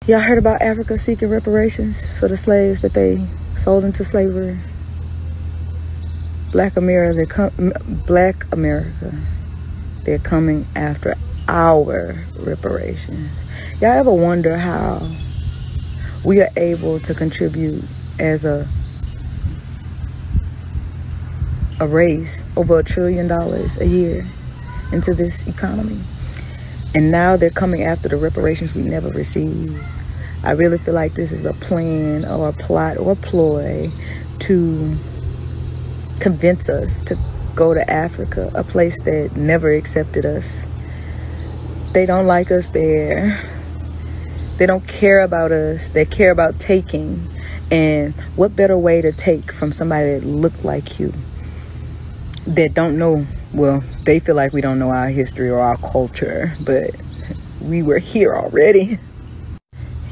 Y'all heard about Africa seeking reparations for the slaves that they sold into slavery? Black America, they're coming after our reparations. Y'all ever wonder how we are able to contribute as a race over $1 trillion a year into this economy? And now they're coming after the reparations we never received. I really feel like this is a plan or a plot or a ploy to convince us to go to Africa, a place that never accepted us. They don't like us there. They don't care about us. They care about taking. And what better way to take from somebody that looked like you, that don't know, well, they feel like we don't know our history or our culture, but we were here already.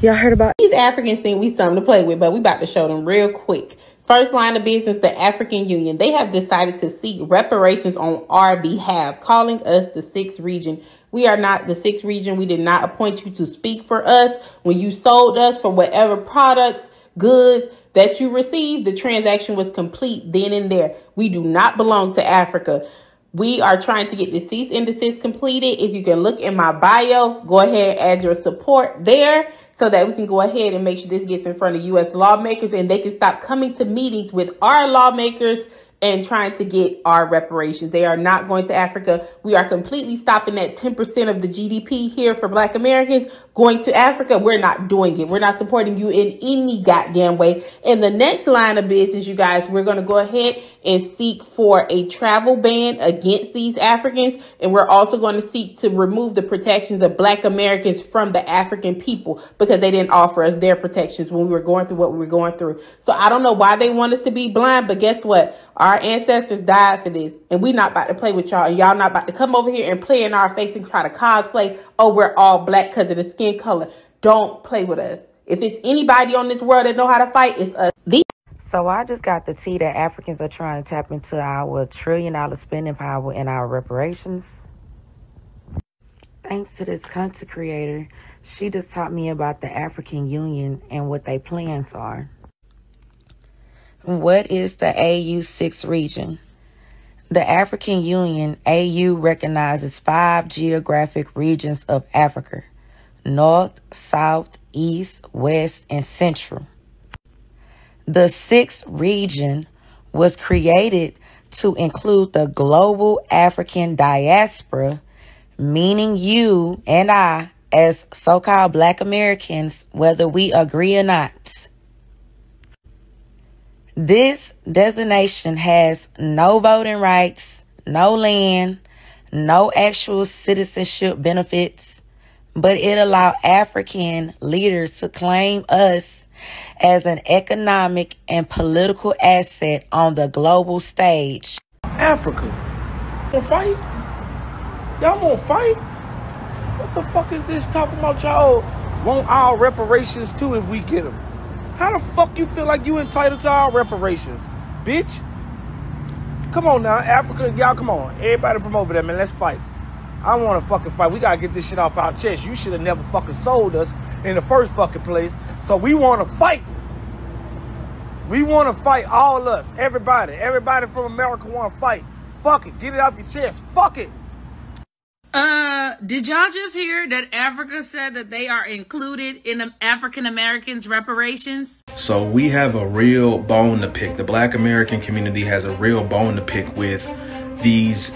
Y'all heard about these Africans think we something to play with, but we about to show them real quick. First line of business, the African Union. They have decided to seek reparations on our behalf, calling us the 6th region. We are not the 6th region. We did not appoint you to speak for us. When you sold us for whatever products, goods that you received, the transaction was complete then and there. We do not belong to Africa. We are trying to get the cease and desist completed. If you can look in my bio, go ahead, add your support there, so that we can go ahead and make sure this gets in front of U.S. lawmakers and they can stop coming to meetings with our lawmakers and trying to get our reparations. They are not going to Africa. We are completely stopping that 10% of the GDP here for Black Americans going to Africa. We're not doing it. We're not supporting you in any goddamn way. In the next line of business, you guys, we're going to go ahead and seek for a travel ban against these Africans. And we're also going to seek to remove the protections of Black Americans from the African people because they didn't offer us their protections when we were going through what we were going through. So I don't know why they want us to be blind, but guess what? Our ancestors died for this, and we not about to play with y'all, and y'all not about to come over here and play in our face and try to cosplay, oh, we're all black because of the skin color. Don't play with us. If it's anybody on this world that know how to fight, it's us. So I just got the tea that Africans are trying to tap into our $1 trillion spending power in our reparations. Thanks to this content creator, she just taught me about the African Union and what their plans are. What is the AU 6th region? The African Union, AU, recognizes 5 geographic regions of Africa: North, South, East, West, and Central. The 6th region was created to include the global African diaspora, meaning you and I as so-called Black Americans, whether we agree or not. This designation has no voting rights, no land, no actual citizenship benefits, but it allows African leaders to claim us as an economic and political asset on the global stage. Africa, wanna fight? Y'all wanna fight? What the fuck is this talking about? Y'all want our reparations too if we get them. How the fuck you feel like you entitled to our reparations, bitch? Come on now, Africa, y'all, come on. Everybody from over there, man, let's fight. I don't want to fucking fight. We got to get this shit off our chest. You should have never fucking sold us in the first fucking place. So we want to fight. We want to fight, all us, everybody. Everybody from America want to fight. Fuck it. Get it off your chest. Fuck it. Did y'all just hear that Africa said that they are included in the African Americans' reparations? So we have a real bone to pick. The Black American community has a real bone to pick with these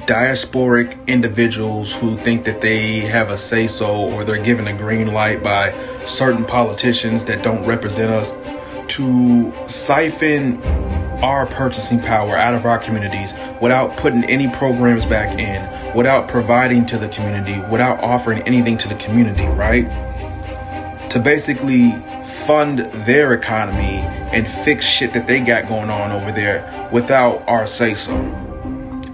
diasporic individuals who think that they have a say-so, or they're given a green light by certain politicians that don't represent us to siphon our purchasing power out of our communities without putting any programs back in, without providing to the community, without offering anything to the community, right? To basically fund their economy and fix shit that they got going on over there without our say-so.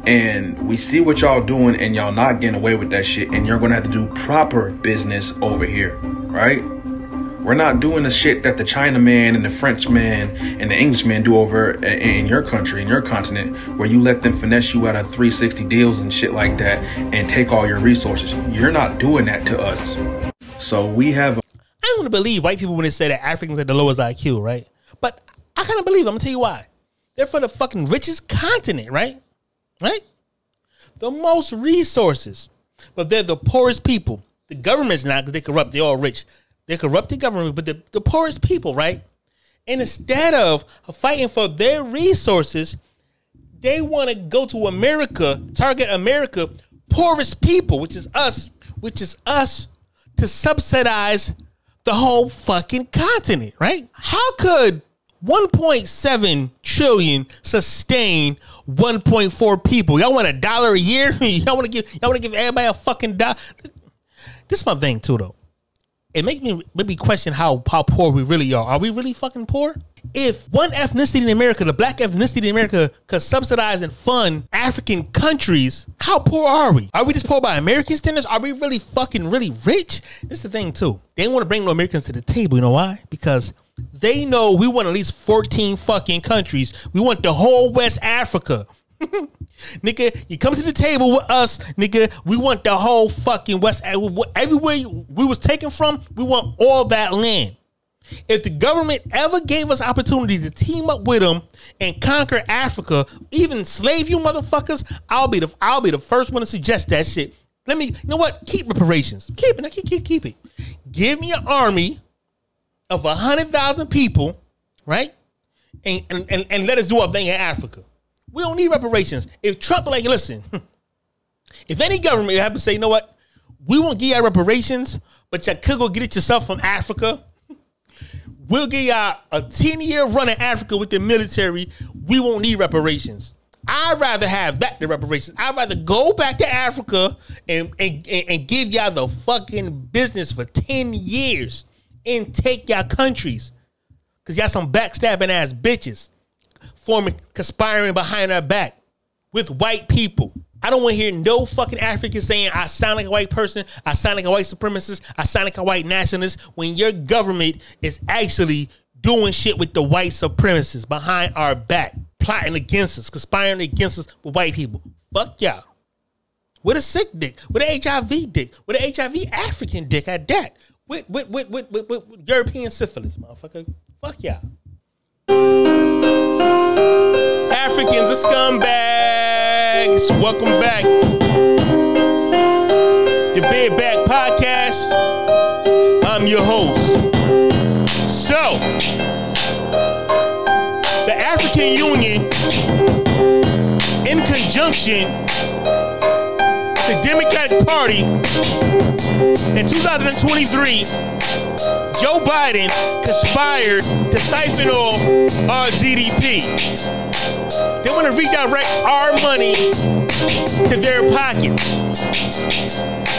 And we see what y'all doing, and y'all not getting away with that shit, and you're gonna have to do proper business over here, right? We're not doing the shit that the Chinaman and the Frenchman and the Englishman do over in your country, in your continent, where you let them finesse you out of 360 deals and shit like that and take all your resources. You're not doing that to us. So we have... I I don't believe white people when they say that Africans are the lowest IQ, right? But I kind of believe it. I'm going to tell you why. They're from the fucking richest continent, right? Right? The most resources. But they're the poorest people. The government's not because they're corrupt. They're all rich. They're corrupt the government, but the poorest people, right? And instead of fighting for their resources, they want to go to America, target America, poorest people, which is us, to subsidize the whole fucking continent, right? How could 1.7 trillion sustain 1.4 people? Y'all want $1 a year? Y'all want to give everybody a fucking dollar? This is my thing too, though. It makes me maybe question how poor we really are. Are we really fucking poor? If one ethnicity in America, the black ethnicity in America, could subsidize and fund African countries, how poor are we? Are we just poor by American standards? Are we really fucking really rich? This is the thing too. They want to bring no Americans to the table. You know why? Because they know we want at least 14 fucking countries. We want the whole West Africa. Nigga, you come to the table with us, nigga. We want the whole fucking West, everywhere we was taken from. We want all that land. If the government ever gave us opportunity to team up with them and conquer Africa, even slave you motherfuckers, I'll be the first one to suggest that shit. You know what? Keep reparations. Keep it. Give me an army of 100,000 people, right? And let us do our thing in Africa. We don't need reparations. If Trump like, listen, if any government have to say, you know what, we won't give y'all reparations, but y'all could go get it yourself from Africa. We'll give y'all a 10-year run in Africa with the military. We won't need reparations. I'd rather have that than reparations. I'd rather go back to Africa and give y'all the fucking business for 10 years and take y'all countries. Because y'all some backstabbing ass bitches. Conspiring behind our back with white people. I don't want to hear no fucking African saying I sound like a white person, I sound like a white supremacist, I sound like a white nationalist, when your government is actually doing shit with the white supremacists behind our back, plotting against us, conspiring against us with white people. Fuck y'all. With a sick dick, with an HIV dick, with an HIV African dick at that, with European syphilis, motherfucker. Fuck y'all. Africans are scumbags. Welcome back. The Big Back Podcast. I'm your host. So, the African Union, in conjunction with the Democratic Party, in 2023, Joe Biden conspired to siphon off our GDP. They want to redirect our money to their pockets.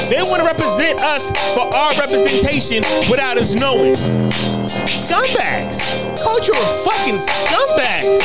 They want to represent us for our representation without us knowing. Scumbags. Cultural fucking scumbags.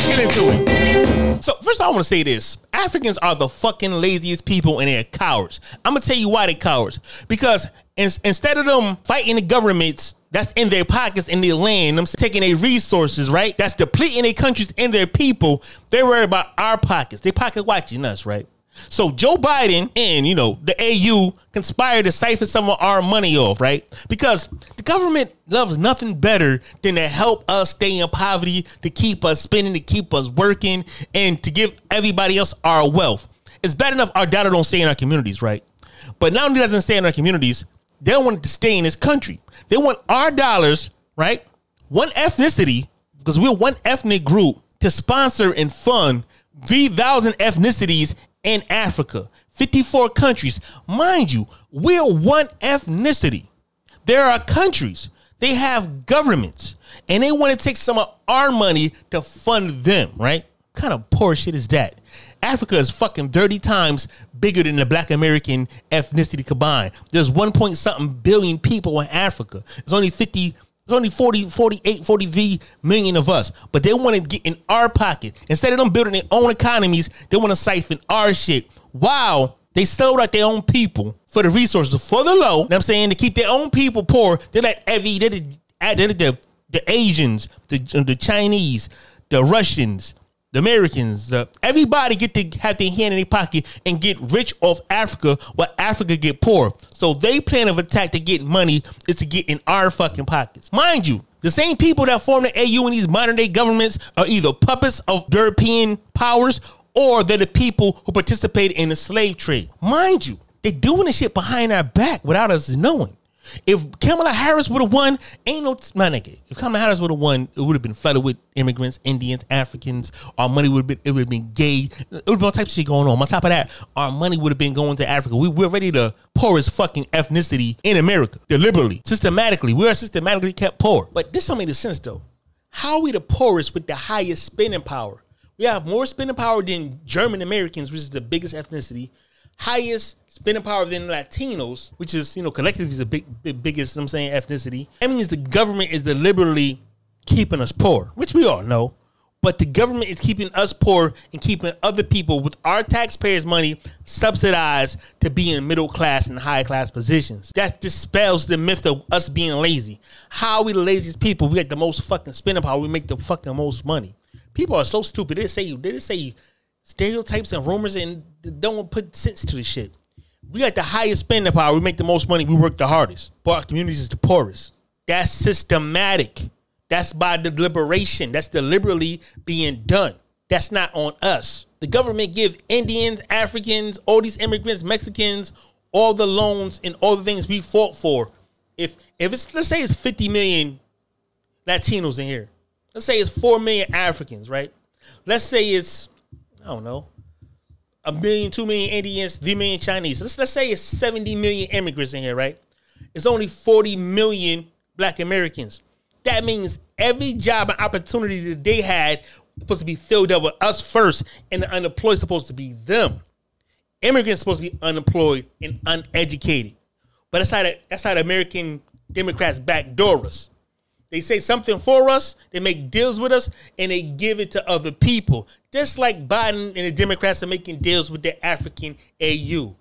Get into it. So first I want to say this. Africans are the fucking laziest people and they're cowards. I'm going to tell you why they're cowards. Because instead of them fighting the governments that's in their pockets, in their land, them taking their resources, right? That's depleting their countries and their people. They worry about our pockets. They pocket watching us, right? So Joe Biden and, the AU conspired to siphon some of our money off, right? Because the government loves nothing better than to help us stay in poverty, to keep us spending, to keep us working, and to give everybody else our wealth. It's bad enough our dollar don't stay in our communities, right? But not only doesn't stay in our communities, they don't want it to stay in this country. They want our dollars, right? One ethnicity, because we're one ethnic group, to sponsor and fund 3,000 ethnicities in Africa, 54 countries. Mind you, we're one ethnicity. There are countries, they have governments, and they want to take some of our money to fund them, right? What kind of poor shit is that? Africa is fucking 30 times bigger than the black American ethnicity combined. There's 1.something billion people in Africa. There's only 43 million of us, but they want to get in our pocket. Instead of them building their own economies, they want to siphon our shit. Wow. They sold out their own people for the resources, for the low. You know what I'm saying? To keep their own people poor. They let the Asians, the Chinese, the Russians, the Americans, everybody get to have their hand in their pocket and get rich off Africa while Africa get poor. So they plan of attack to get money is to get in our fucking pockets. Mind you, the same people that form the AU in these modern day governments are either puppets of European powers or they're the people who participated in the slave trade. Mind you, they're doing this shit behind our back without us knowing. If Kamala Harris would have won, ain't no my nigga. If Kamala Harris would have won, it would have been flooded with immigrants, Indians, Africans. Our money would have been gay. It would have been all types of shit going on. On top of that, our money would have been going to Africa. We're already the poorest fucking ethnicity in America. Deliberately, systematically, we are systematically kept poor. But this don't make sense though. How are we the poorest with the highest spending power? We have more spending power than German Americans, which is the biggest ethnicity. Highest spending power than Latinos, which is, collectively is the biggest, I'm saying, ethnicity. That means the government is deliberately keeping us poor, which we all know. But the government is keeping us poor and keeping other people with our taxpayers' money subsidized to be in middle class and high class positions. That dispels the myth of us being lazy. How are we the laziest people? We got the most fucking spending power. We make the fucking most money. People are so stupid. They just say stereotypes and rumors and don't put sense to the shit. We got the highest spending power. We make the most money. We work the hardest. But our communities is the poorest. That's systematic. That's by deliberation. That's deliberately being done. That's not on us. The government give Indians, Africans, all these immigrants, Mexicans, all the loans and all the things we fought for. If it's, let's say it's 50 million Latinos in here. Let's say it's 4 million Africans, right? Let's say it's, I don't know, 1 million, 2 million Indians, 3 million Chinese. Let's say it's 70 million immigrants in here, right? It's only 40 million Black Americans. That means every job and opportunity that they had was supposed to be filled up with us first, and the unemployed is supposed to be them. Immigrants supposed to be unemployed and uneducated. But that's how the American Democrats backdoor us. They say something for us, they make deals with us, and they give it to other people. Just like Biden and the Democrats are making deals with the African AU,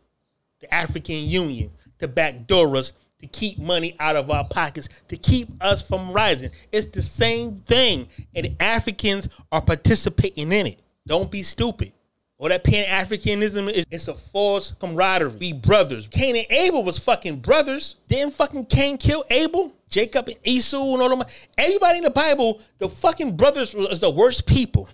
the African Union, to backdoor us, to keep money out of our pockets, to keep us from rising. It's the same thing, and Africans are participating in it. Don't be stupid. All that Pan-Africanism it's a false camaraderie. We brothers. Cain and Abel was fucking brothers. Didn't fucking Cain kill Abel? Jacob and Esau and all them. Everybody in the Bible, the fucking brothers was the worst people.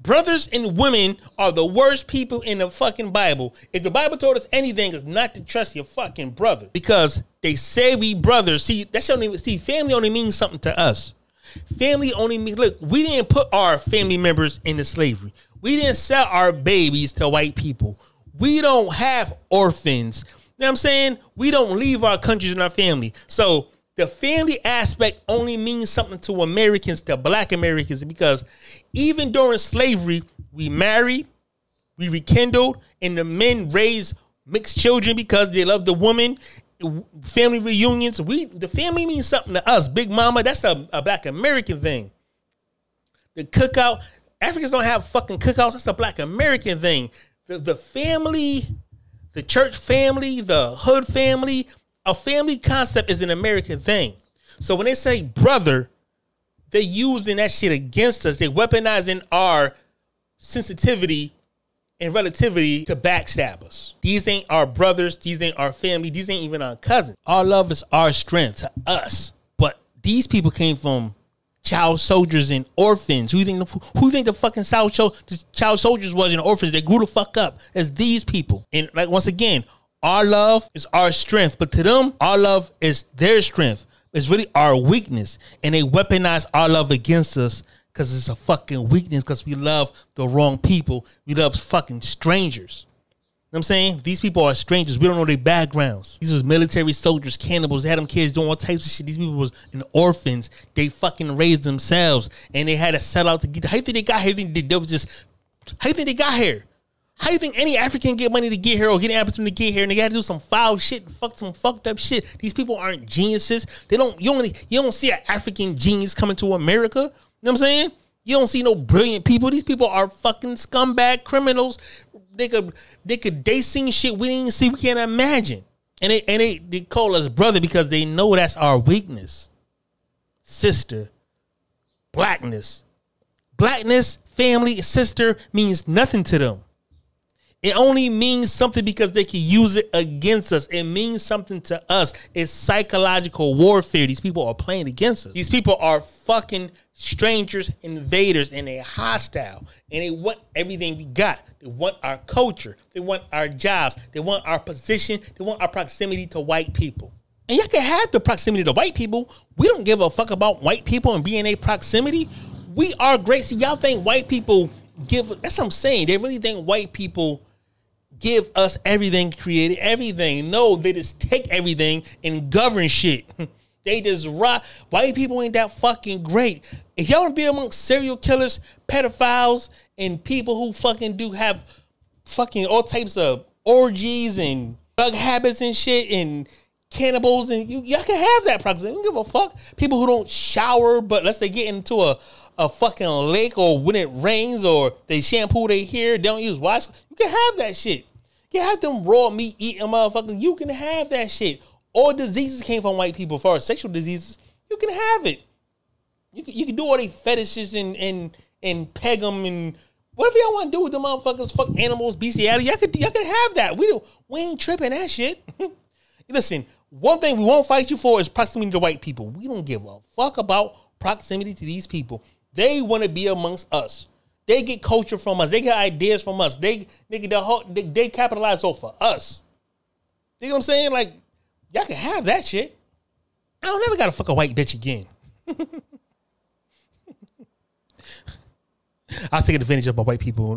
Brothers and women are the worst people in the fucking Bible. If the Bible told us anything, it's not to trust your fucking brother. Because they say we brothers. See, family only means something to us. Family only means, look, we didn't put our family members into slavery. We didn't sell our babies to white people. We don't have orphans. You know what I'm saying? We don't leave our countries and our family. So the family aspect only means something to Americans, to Black Americans, because even during slavery, we married, we rekindled, and the men raised mixed children because they love the woman. Family reunions, the family means something to us. Big Mama, that's a Black American thing. The cookout, Africans don't have fucking cookouts. That's a Black American thing. The family, the church family, the hood family, a family concept is an American thing. So when they say brother, they're using that shit against us. They're weaponizing our sensitivity and relativity to backstab us. These ain't our brothers. These ain't our family. These ain't even our cousins. Our love is our strength to us. But these people came from child soldiers and orphans. Who think the fucking child soldiers was and orphans? They grew the fuck up as these people. And like, once again, our love is our strength. But to them, our love is their strength. It's really our weakness. And they weaponize our love against us because it's a fucking weakness, because we love the wrong people. We love fucking strangers. You know what I'm saying? These people are strangers. We don't know their backgrounds. These was military soldiers, cannibals. They had them kids doing all types of shit. These people was orphans. They fucking raised themselves, and they had to sell out to get. How you think they got here? How you think they got here? How you think any African get money to get here or get an opportunity to get here, and they got to do some foul shit, some fucked up shit? These people aren't geniuses. You don't see an African genius coming to America. You know what I'm saying? You don't see no brilliant people. These people are fucking scumbag criminals. They seen shit we didn't see, we can't imagine. And they call us brother because they know that's our weakness. Sister, Blackness, Blackness, family, sister means nothing to them. It only means something because they can use it against us. It means something to us. It's psychological warfare. These people are playing against us. These people are fucking strangers, invaders, and they're hostile. And they want everything we got. They want our culture. They want our jobs. They want our position. They want our proximity to white people. And y'all can have the proximity to white people. We don't give a fuck about white people and being a proximity. We are great. See, y'all think white people give, that's what I'm saying. They really think white people give us everything, created everything. No, they just take everything and govern shit. They just rock. White people ain't that fucking great. If y'all want to be amongst serial killers, pedophiles, and people who fucking do have fucking all types of orgies and drug habits and shit and cannibals, and y'all can have that proximity. Don't give a fuck. People who don't shower, but unless they get into a fucking lake, or when it rains, or they shampoo their hair, they don't use wash. You can have that shit. You have them raw meat eating motherfuckers. You can have that shit. All diseases came from white people. As far as sexual diseases, you can have it. You can do all these fetishes and peg them and whatever y'all want to do with them motherfuckers. Fuck animals, bestiality. Y'all can have that. We ain't tripping that shit. Listen, one thing we won't fight you for is proximity to white people. We don't give a fuck about proximity to these people. They want to be amongst us. They get culture from us. They get ideas from us. They capitalize off of us. See what I'm saying? Like, y'all can have that shit. I don't never gotta fuck a white bitch again. I was taking advantage of my white people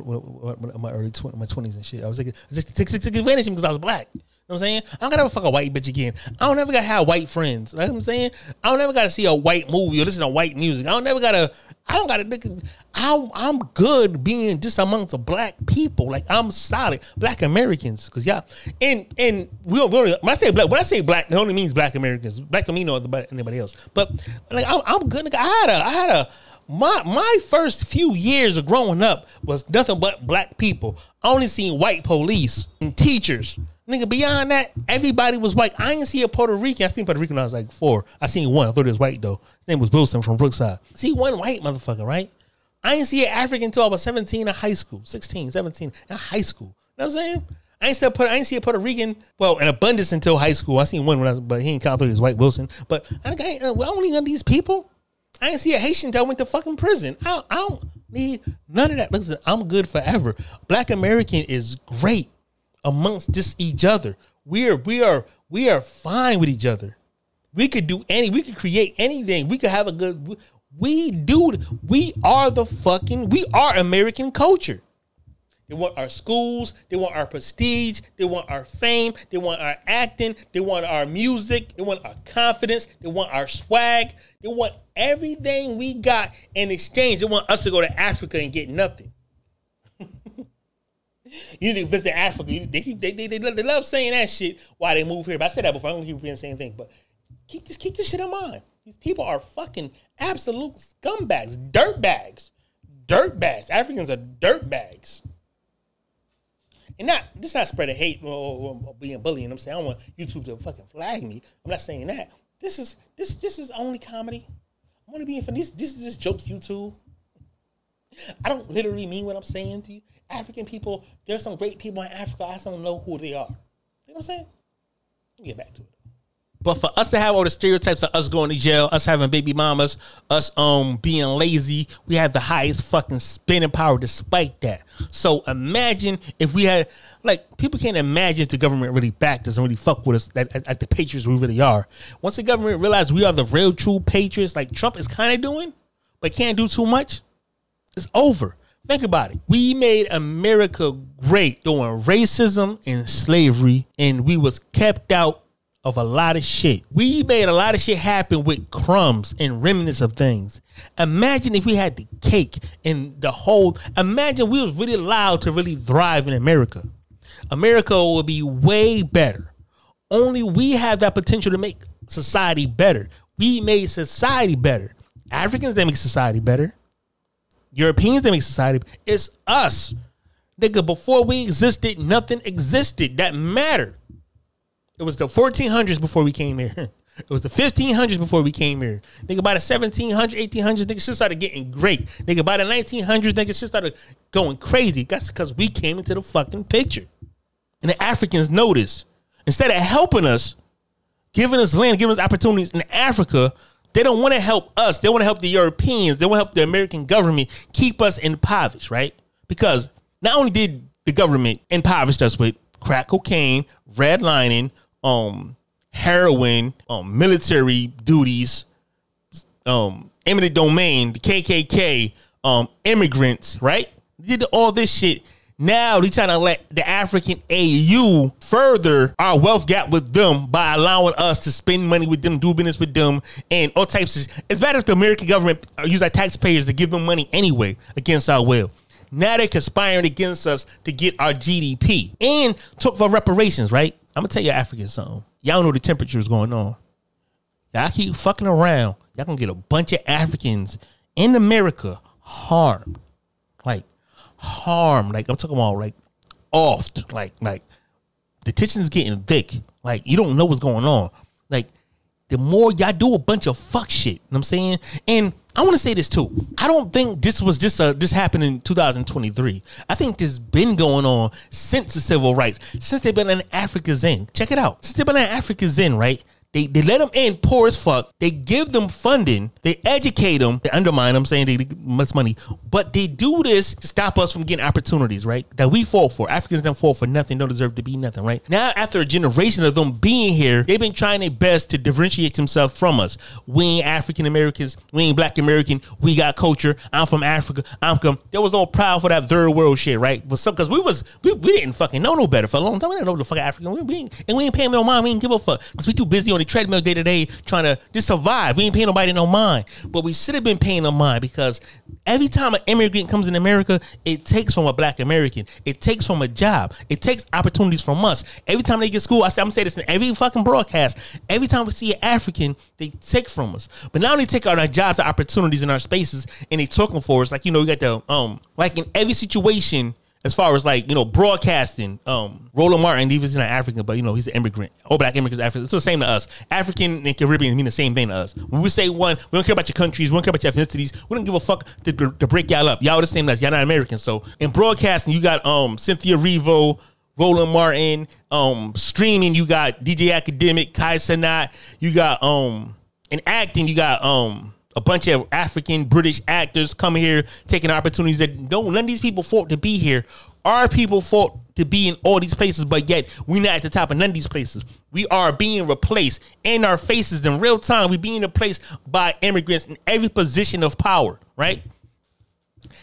in my early 20s and shit. I was just taking advantage of them because I was black. You know what I'm saying? I don't gotta ever fuck a white bitch again. I don't ever gotta have white friends. You know what I'm saying? I don't ever gotta see a white movie or listen to white music. I'm good being just amongst the black people. Like, I'm solid. Black Americans. Cause y'all, and we don't, when I say black, it only means black Americans. Black don't mean no anybody else. But like, I'm good. My first few years of growing up was nothing but black people. I only seen white police and teachers. Nigga, beyond that, everybody was white. I didn't see a Puerto Rican. I seen Puerto Rican when I was like 4. I seen one. I thought it was white, though. His name was Wilson from Brookside. See one white motherfucker, right? I didn't see an African until I was 17 in high school. 16, 17 in high school. You know what I'm saying? I ain't see a Puerto Rican, well, in abundance until high school. I seen one but he ain't count through his white Wilson. But I don't need none of these people. I didn't see a Haitian until I went to fucking prison. I don't need none of that. Listen, I'm good forever. Black American is great amongst just each other. We are fine with each other. We could create anything. We could have a good, we are American culture. They want our schools. They want our prestige. They want our fame. They want our acting. They want our music. They want our confidence. They want our swag. They want everything we got in exchange. They want us to go to Africa and get nothing. You need to visit Africa. They love saying that shit while they move here. But I said that before. I don't keep repeating the same thing. But keep this shit in mind. These people are fucking absolute scumbags, dirtbags. Africans are dirtbags. And this not spreading hate or being bullying. I'm saying I don't want YouTube to fucking flag me. I'm not saying that. This is only comedy. I want to be in fun. This is just jokes, YouTube. I don't literally mean what I'm saying to you. African people, there's some great people in Africa. I just don't know who they are. You know what I'm saying? Let me get back to it. But for us to have all the stereotypes of us going to jail, us having baby mamas, us being lazy, we have the highest fucking spending power despite that. So imagine if we had, like, people can't imagine if the government really backed us and really fuck with us at the patriots we really are. Once the government realizes we are the real true patriots, like Trump is kind of doing, but can't do too much, it's over. Think about it. We made America great during racism and slavery, and we was kept out of a lot of shit. We made a lot of shit happen with crumbs and remnants of things. Imagine if we had the cake and the whole, imagine we was really allowed to really thrive in America. America would be way better. Only we have that potential to make society better. We made society better. Africans, they make society better. Europeans, they make society. It's us. Nigga, before we existed, nothing existed that mattered. It was the 1400s before we came here. It was the 1500s before we came here. Nigga, by the 1700s, 1800s, nigga, shit started getting great. Nigga, by the 1900s, nigga, shit started going crazy. That's because we came into the fucking picture. And the Africans noticed. Instead of helping us, giving us land, giving us opportunities in Africa, they don't want to help us. They want to help the Europeans. They want to help the American government keep us impoverished, right? Because not only did the government impoverish us with crack cocaine, redlining, heroin, military duties, eminent domain, the KKK, immigrants, right? They did all this shit. Now they trying to let the African AU further our wealth gap with them by allowing us to spend money with them, do business with them, and all types of. It's better if the American government use our taxpayers to give them money anyway against our will. Now they're conspiring against us to get our GDP and took for reparations, right? I'm gonna tell you Africans something. Y'all know the temperature is going on. Y'all keep fucking around. Y'all gonna get a bunch of Africans in America harmed. Like, harm, like I'm talking about, like oft, like the tension's getting thick. Like you don't know what's going on. Like the more y'all do a bunch of fuck shit, you know what I'm saying? And I want to say this too. I don't think this was just this happened in 2023. I think this been going on since the civil rights, since they've been in Africa's in. Check it out. Since they've been in Africa's in, right? They let them in poor as fuck. They give them funding. They educate them. They undermine them, saying they get much money. But they do this to stop us from getting opportunities, right? That we fought for. Africans don't fall for nothing. Don't deserve to be nothing, right? Now, after a generation of them being here, they've been trying their best to differentiate themselves from us. We ain't African Americans. We ain't Black American. We got culture. I'm from Africa. I'm from. There was no proud for that third world shit, right? But because we didn't fucking know no better for a long time. We didn't know the fucking African. We ain't paying no mind. We ain't give a fuck because we too busy on the treadmill day to day trying to just survive. We ain't paying nobody no mind, but we should have been paying them mind because every time an immigrant comes in America, it takes from a Black American. It takes from a job. It takes opportunities from us. Every time they get school, I'm gonna say this in every fucking broadcast. Every time we see an African, they take from us. But now they take out our jobs, our opportunities in our spaces, and they talking for us. Like, you know, we got the like in every situation. As far as like, you know, broadcasting, Roland Martin, even he's not African, but you know, he's an immigrant. All Black immigrants are African. It's the same to us. African and Caribbean mean the same thing to us. When we say one, we don't care about your countries, we don't care about your ethnicities. We don't give a fuck to break y'all up. Y'all the same as us. Y'all not American. So in broadcasting, you got Cynthia Erivo, Roland Martin. Streaming, you got DJ Academic, Kai Sanat. You got in acting, you got a bunch of African British actors coming here taking opportunities that none of these people fought to be here. Our people fought to be in all these places, but yet we not at the top of none of these places. We are being replaced in our faces in real time. We being replaced by immigrants in every position of power, right?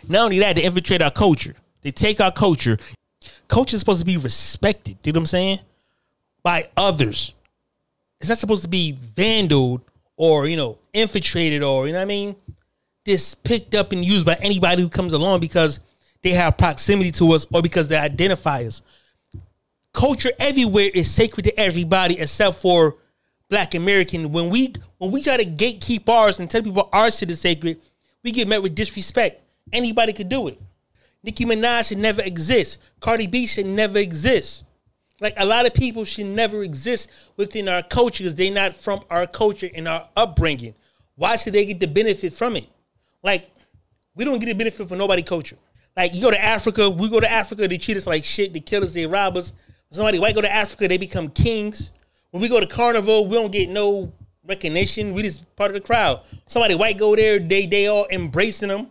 Not only that, they infiltrate our culture. They take our culture. Culture is supposed to be respected, you know what I'm saying? By others. It's not supposed to be vandaled or, you know, infiltrated or, you know what I mean? Just picked up and used by anybody who comes along because they have proximity to us or because they identify us. Culture everywhere is sacred to everybody except for Black American. When we try to gatekeep ours and tell people our shit is sacred, we get met with disrespect. Anybody could do it. Nicki Minaj should never exist. Cardi B should never exist. Like, a lot of people should never exist within our culture because they're not from our culture and our upbringing. Why should they get the benefit from it? Like, we don't get the benefit from nobody's culture. Like, you go to Africa, we go to Africa, they treat us like shit, they kill us, they rob us. Somebody white go to Africa, they become kings. When we go to Carnival, we don't get no recognition. We just part of the crowd. Somebody white go there, they all embracing them.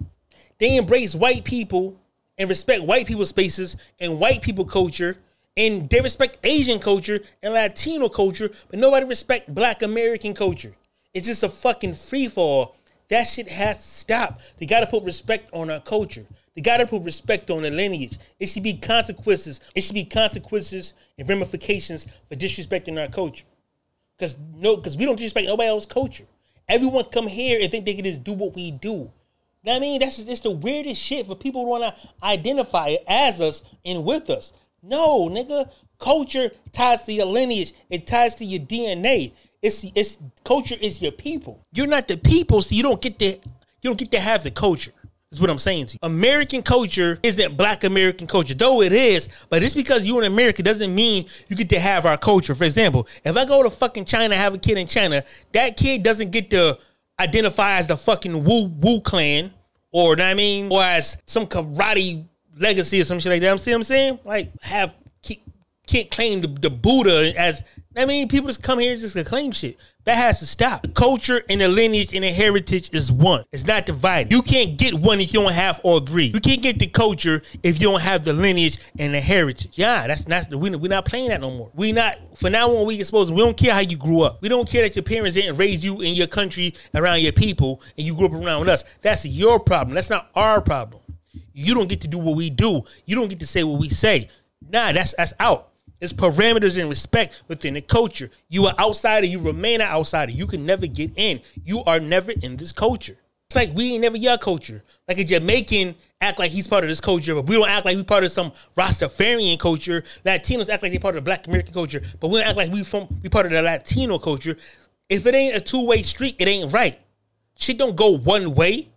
They embrace white people and respect white people's spaces and white people culture. And they respect Asian culture and Latino culture, but nobody respect Black American culture. It's just a fucking free-for-all. That shit has to stop. They got to put respect on our culture. They got to put respect on the lineage. It should be consequences. It should be consequences and ramifications for disrespecting our culture. Because we don't disrespect nobody else's culture. Everyone come here and think they can just do what we do. You know what I mean? That's just the weirdest shit for people who want to identify it as us and with us. No, nigga. Culture ties to your lineage. It ties to your DNA. It's culture is your people. You're not the people, so you don't get to have the culture. Is what I'm saying to you. American culture isn't black American culture, though it is, but it's because you're in America doesn't mean you get to have our culture. For example, if I go to fucking China, have a kid in China, that kid doesn't get to identify as the fucking Wu clan, or, know what I mean, or as some karate legacy or some shit like that. See what I'm saying? Like, can't claim the Buddha as, I mean, people just come here just to claim shit. That has to stop. The culture and the lineage and the heritage is one. It's not divided. You can't get one if you don't have all three. You can't get the culture if you don't have the lineage and the heritage. Yeah, we're not playing that no more. We not, for now on, we don't care how you grew up. We don't care that your parents didn't raise you in your country around your people and you grew up around us. That's your problem. That's not our problem. You don't get to do what we do. You don't get to say what we say. Nah, that's out. It's parameters and respect within the culture. You are outsider, you remain an outsider. You can never get in. You are never in this culture. It's like we ain't never your culture. Like a Jamaican act like he's part of this culture, but we don't act like we part of some Rastafarian culture. Latinos act like they part of the Black American culture, but we don't act like we part of the Latino culture. If it ain't a two-way street, it ain't right. Shit don't go one way.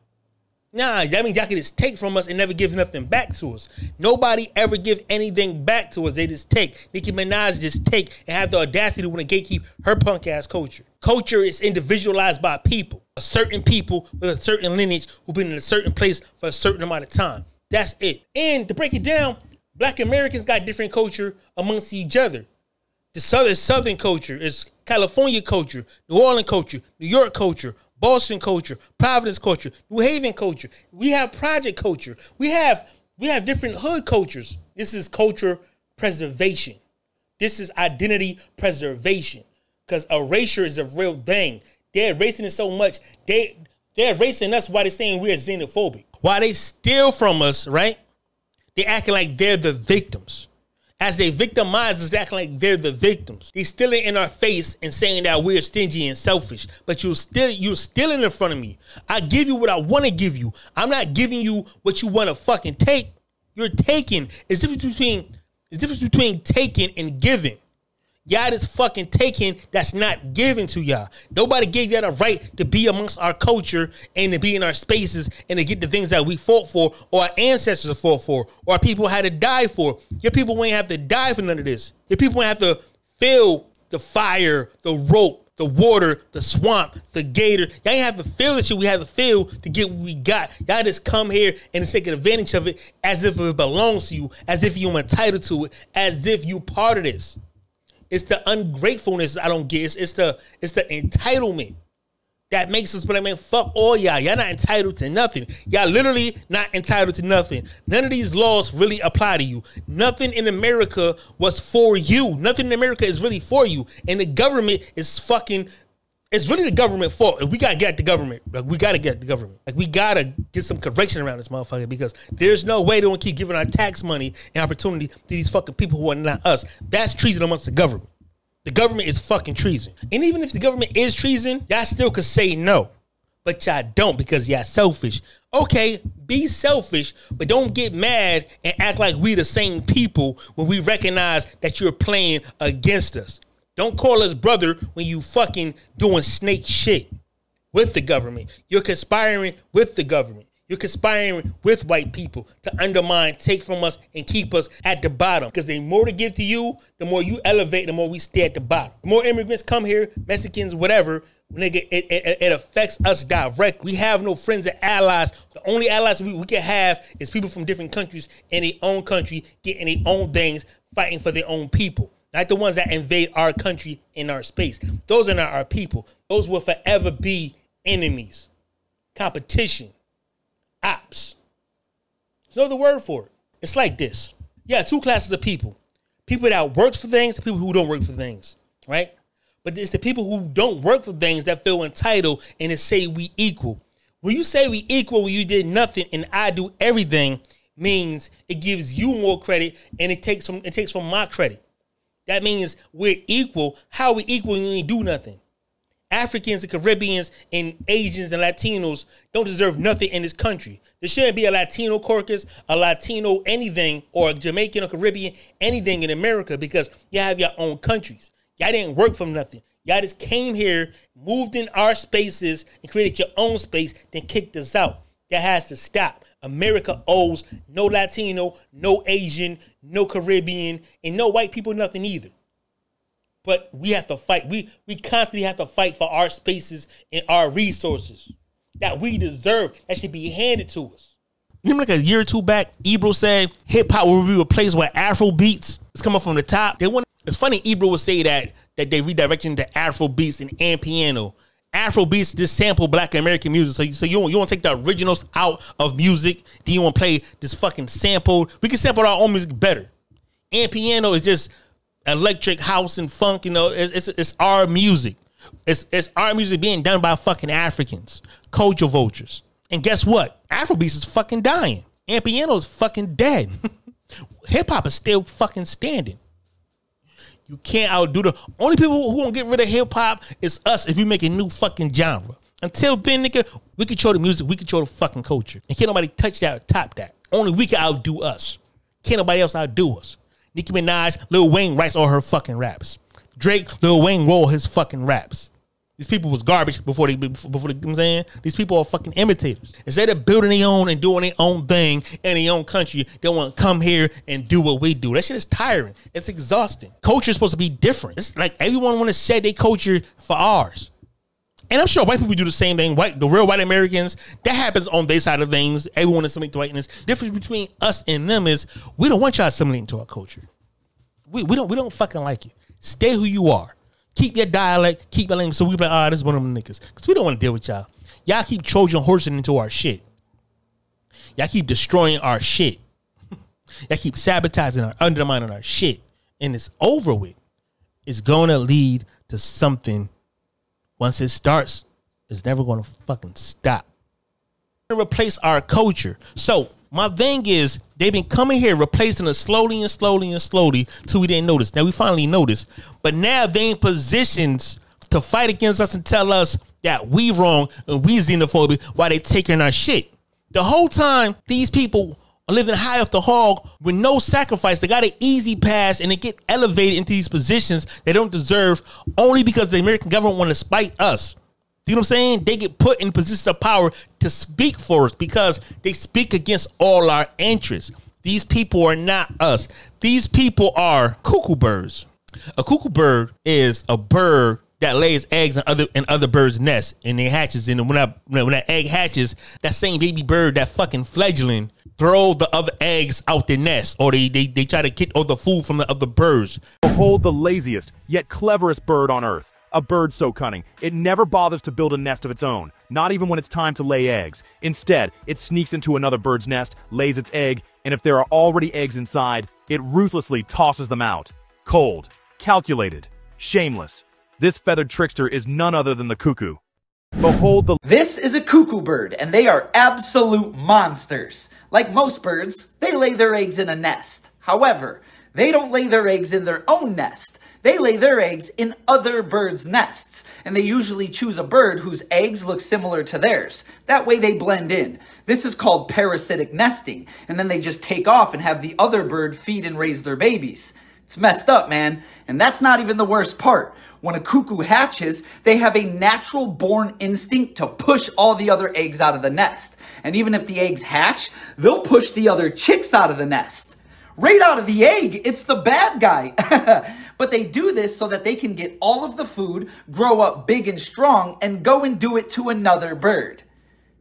Nah, that means y'all can just take from us and never give nothing back to us. Nobody ever give anything back to us. They just take. Nicki Minaj just take and have the audacity to want to gatekeep her punk ass culture. Culture is individualized by people. A certain people with a certain lineage who've been in a certain place for a certain amount of time. That's it. And to break it down, Black Americans got different culture amongst each other. The Southern culture is California culture, New Orleans culture, New York culture, Boston culture, Providence culture, New Haven culture. We have project culture. We have different hood cultures. This is culture preservation. This is identity preservation. Because erasure is a real thing. They're erasing it so much. They're erasing us while they're saying we're xenophobic. While they steal from us, right? They acting like they're the victims. As they victimize us, they acting like they're the victims. They stealing in our face and saying that we're stingy and selfish. But you're stealing in front of me. I give you what I want to give you. I'm not giving you what you want to fucking take. You're taking. It's difference between taking and giving. Y'all is fucking taking that's not given to y'all. Nobody gave y'all the right to be amongst our culture and to be in our spaces and to get the things that we fought for or our ancestors fought for or our people had to die for. Your people ain't have to die for none of this. Your people ain't have to feel the fire, the rope, the water, the swamp, the gator. Y'all ain't have to feel the shit we have to feel to get what we got. Y'all just come here and take advantage of it as if it belongs to you, as if you're entitled to it, as if you part of this. It's the ungratefulness I don't get. It's the entitlement that makes us, but I mean, fuck all y'all. Y'all not entitled to nothing. Y'all literally not entitled to nothing. None of these laws really apply to you. Nothing in America was for you. Nothing in America is really for you. And the government is fucking, it's really the government fault. We gotta get the government. Like, we gotta get the government. Like, we gotta get some correction around this motherfucker because there's no way they don't keep giving our tax money and opportunity to these fucking people who are not us. That's treason amongst the government. The government is fucking treason. And even if the government is treason, y'all still could say no. But y'all don't because y'all selfish. Okay, be selfish, but don't get mad and act like we the same people when we recognize that you're playing against us. Don't call us brother when you fucking doing snake shit with the government. You're conspiring with the government. You're conspiring with white people to undermine, take from us, and keep us at the bottom. Because the more to give to you, the more you elevate, the more we stay at the bottom. The more immigrants come here, Mexicans, whatever, nigga, it affects us directly. We have no friends or allies. The only allies we can have is people from different countries in their own country, getting their own things, fighting for their own people. Not the ones that invade our country in our space. Those are not our people. Those will forever be enemies. Competition. Ops. There's no other word for it. It's like this. Yeah, two classes of people. People that work for things and people who don't work for things. Right? But it's the people who don't work for things that feel entitled and they say we equal. When you say we equal when you did nothing and I do everything, means it gives you more credit and it takes from my credit. That means we're equal. How are we equal when we do nothing? Africans and Caribbeans and Asians and Latinos don't deserve nothing in this country. There shouldn't be a Latino caucus, a Latino anything, or a Jamaican or Caribbean anything in America because you have your own countries. Y'all didn't work for nothing. Y'all just came here, moved in our spaces, and created your own space, then kicked us out. That has to stop. America owes no Latino, no Asian, no Caribbean, and no white people nothing either. But we have to fight. We constantly have to fight for our spaces and our resources that we deserve. That should be handed to us. You remember like a year or two back, Ebro said hip hop will be replaced with Afro beats. It's coming from the top. It's funny Ebro would say that they redirecting to Afro beats and piano. Afro beats just sample Black American music. So you want to take the originals out of music. Then you want to play this fucking sample. We can sample our own music better. And piano is just electric house and funk. You know, it's our music. It's our music being done by fucking Africans, culture vultures. And guess what? Afro beats is fucking dying. And piano is fucking dead. Hip hop is still fucking standing. You can't outdo the only people who won't get rid of hip hop is us if we make a new fucking genre. Until then, nigga, we control the music, we control the fucking culture. And can't nobody touch that or top that. Only we can outdo us. Can't nobody else outdo us. Nicki Minaj, Lil Wayne writes all her fucking raps. Drake, Lil Wayne roll his fucking raps. These people was garbage before they, you know what I'm saying? These people are fucking imitators. Instead of building their own and doing their own thing in their own country, they want to come here and do what we do. That shit is tiring. It's exhausting. Culture is supposed to be different. It's like everyone want to shed their culture for ours. And I'm sure white people do the same thing. The real white Americans, that happens on their side of things. Everyone is assimilating to whiteness. The difference between us and them is we don't want y'all assimilating to our culture. We don't fucking like you. Stay who you are. Keep your dialect, keep your language. So we be like, this is one of them niggas. Because we don't want to deal with y'all. Y'all keep Trojan horsing into our shit. Y'all keep destroying our shit. Y'all keep sabotaging or undermining our shit. And it's over with. It's going to lead to something. Once it starts, it's never going to fucking stop. Replace our culture. So my thing is, they've been coming here replacing us slowly till we didn't notice. Now we finally noticed, but now they in positions to fight against us and tell us that we wrong and we xenophobic while they taking our shit. The whole time these people are living high off the hog with no sacrifice. They got an easy pass and they get elevated into these positions they don't deserve only because the American government want to spite us. You know what I'm saying? They get put in positions of power to speak for us because they speak against all our interests. These people are not us. These people are cuckoo birds. A cuckoo bird is a bird that lays eggs in other birds' nests and it hatches. And when that egg hatches, that same baby bird, that fucking fledgling, throw the other eggs out their nest, or they try to get all the food from the other birds. Behold the laziest yet cleverest bird on earth. A bird so cunning, it never bothers to build a nest of its own, not even when it's time to lay eggs. Instead, it sneaks into another bird's nest, lays its egg, and if there are already eggs inside, it ruthlessly tosses them out. Cold, calculated, shameless. This feathered trickster is none other than the cuckoo. Behold the... This is a cuckoo bird, and they are absolute monsters. Like most birds, they lay their eggs in a nest. However, they don't lay their eggs in their own nest. They lay their eggs in other birds' nests, and they usually choose a bird whose eggs look similar to theirs. That way they blend in. This is called parasitic nesting, and then they just take off and have the other bird feed and raise their babies. It's messed up, man. And that's not even the worst part. When a cuckoo hatches, they have a natural born instinct to push all the other eggs out of the nest. And even if the eggs hatch, they'll push the other chicks out of the nest. Right out of the egg, it's the bad guy. But they do this so that they can get all of the food, grow up big and strong, and go and do it to another bird.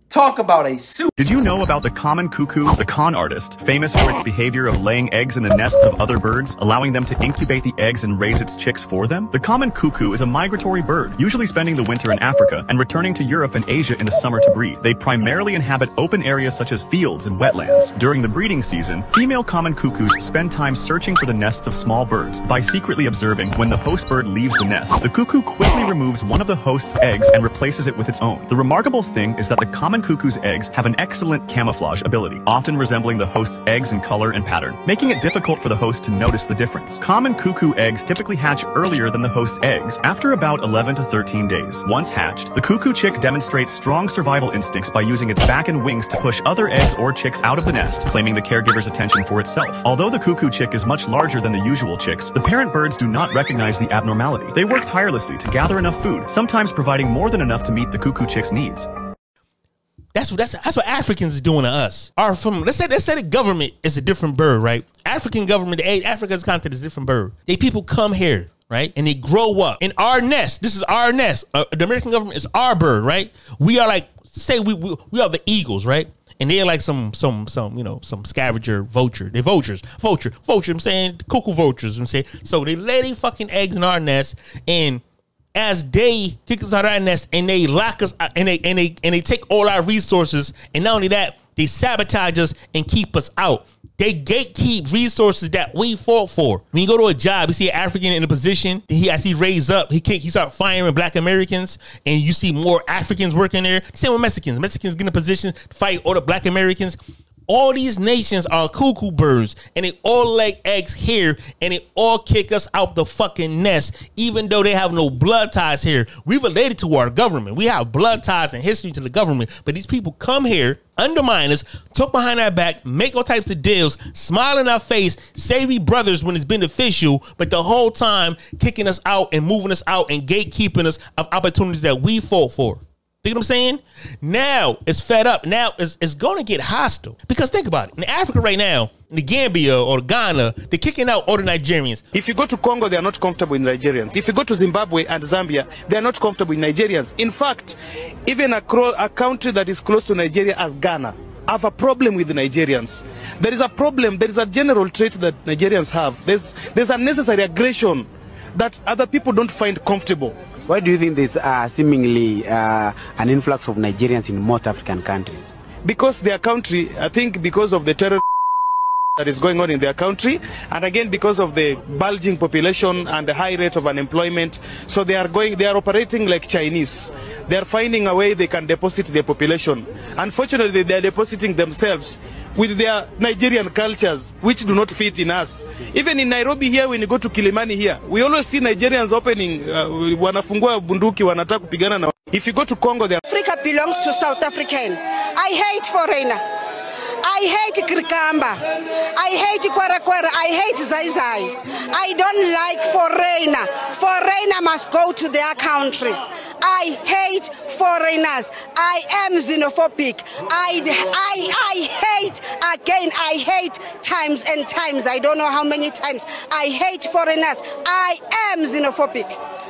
Talk about a soup. Did you know about the common cuckoo, the con artist, famous for its behavior of laying eggs in the nests of other birds, allowing them to incubate the eggs and raise its chicks for them? The common cuckoo is a migratory bird, usually spending the winter in Africa and returning to Europe and Asia in the summer to breed. They primarily inhabit open areas such as fields and wetlands. During the breeding season, female common cuckoos spend time searching for the nests of small birds by secretly observing when the host bird leaves the nest. The cuckoo quickly removes one of the host's eggs and replaces it with its own. The remarkable thing is that the common cuckoo's eggs have an excellent camouflage ability, often resembling the host's eggs in color and pattern, making it difficult for the host to notice the difference. Common cuckoo eggs typically hatch earlier than the host's eggs, after about 11 to 13 days. Once hatched, the cuckoo chick demonstrates strong survival instincts by using its back and wings to push other eggs or chicks out of the nest, claiming the caregiver's attention for itself. Although the cuckoo chick is much larger than the usual chicks, the parent birds do not recognize the abnormality. They work tirelessly to gather enough food, sometimes providing more than enough to meet the cuckoo chick's needs. That's what Africans is doing to us. Or from let's say the government is a different bird, right? African government, Africa's continent is a different bird. They people come here, right? And they grow up in our nest. This is our nest. The American government is our bird, right? We are like, say we are the eagles, right? And they're like some scavenger vulture. They're vulture. I'm saying cuckoo vultures. I'm saying so they lay their fucking eggs in our nest, and as they kick us out of our nest and they lock us out, and they take all our resources, and not only that, they sabotage us and keep us out. They gatekeep resources that we fought for. When you go to a job, you see an African in a position, as he raised up, he start firing black Americans, and you see more Africans working there. Same with Mexicans. Mexicans get in a position to fight all the black Americans. All these nations are cuckoo birds, and they all lay eggs here, and they all kick us out the fucking nest, even though they have no blood ties here. We related to our government. We have blood ties and history to the government, but these people come here, undermine us, talk behind our back, make all types of deals, smile in our face, say we brothers when it's beneficial, but the whole time kicking us out and moving us out and gatekeeping us of opportunities that we fought for. Think what I'm saying? Now it's fed up. Now it's going to get hostile. Because think about it. In Africa right now, in the Gambia or Ghana, they're kicking out all the Nigerians. If you go to Congo, they are not comfortable with Nigerians. If you go to Zimbabwe and Zambia, they are not comfortable with Nigerians. In fact, even a country that is close to Nigeria as Ghana have a problem with the Nigerians. There is a problem. There is a general trait that Nigerians have. There's unnecessary aggression that other people don't find comfortable. Why do you think there's seemingly an influx of Nigerians in most African countries? Because their country, I think because of the terror that is going on in their country, and again because of the bulging population and the high rate of unemployment. So they are operating like Chinese. They are finding a way they can deposit their population. Unfortunately, they are depositing themselves with their Nigerian cultures, which do not fit in us. Even in Nairobi here, when you go to Kilimani here, we always see Nigerians opening, wanafungua bunduki, wanataka kupigana na. If you go to Congo, Africa belongs to South African. I hate foreigner. I hate Krikamba. I hate Kwara. I hate Zaizai. I don't like foreigner. Foreigner must go to their country. I hate foreigners. I am xenophobic. I hate, again, I hate times and times. I don't know how many times. I hate foreigners. I am xenophobic.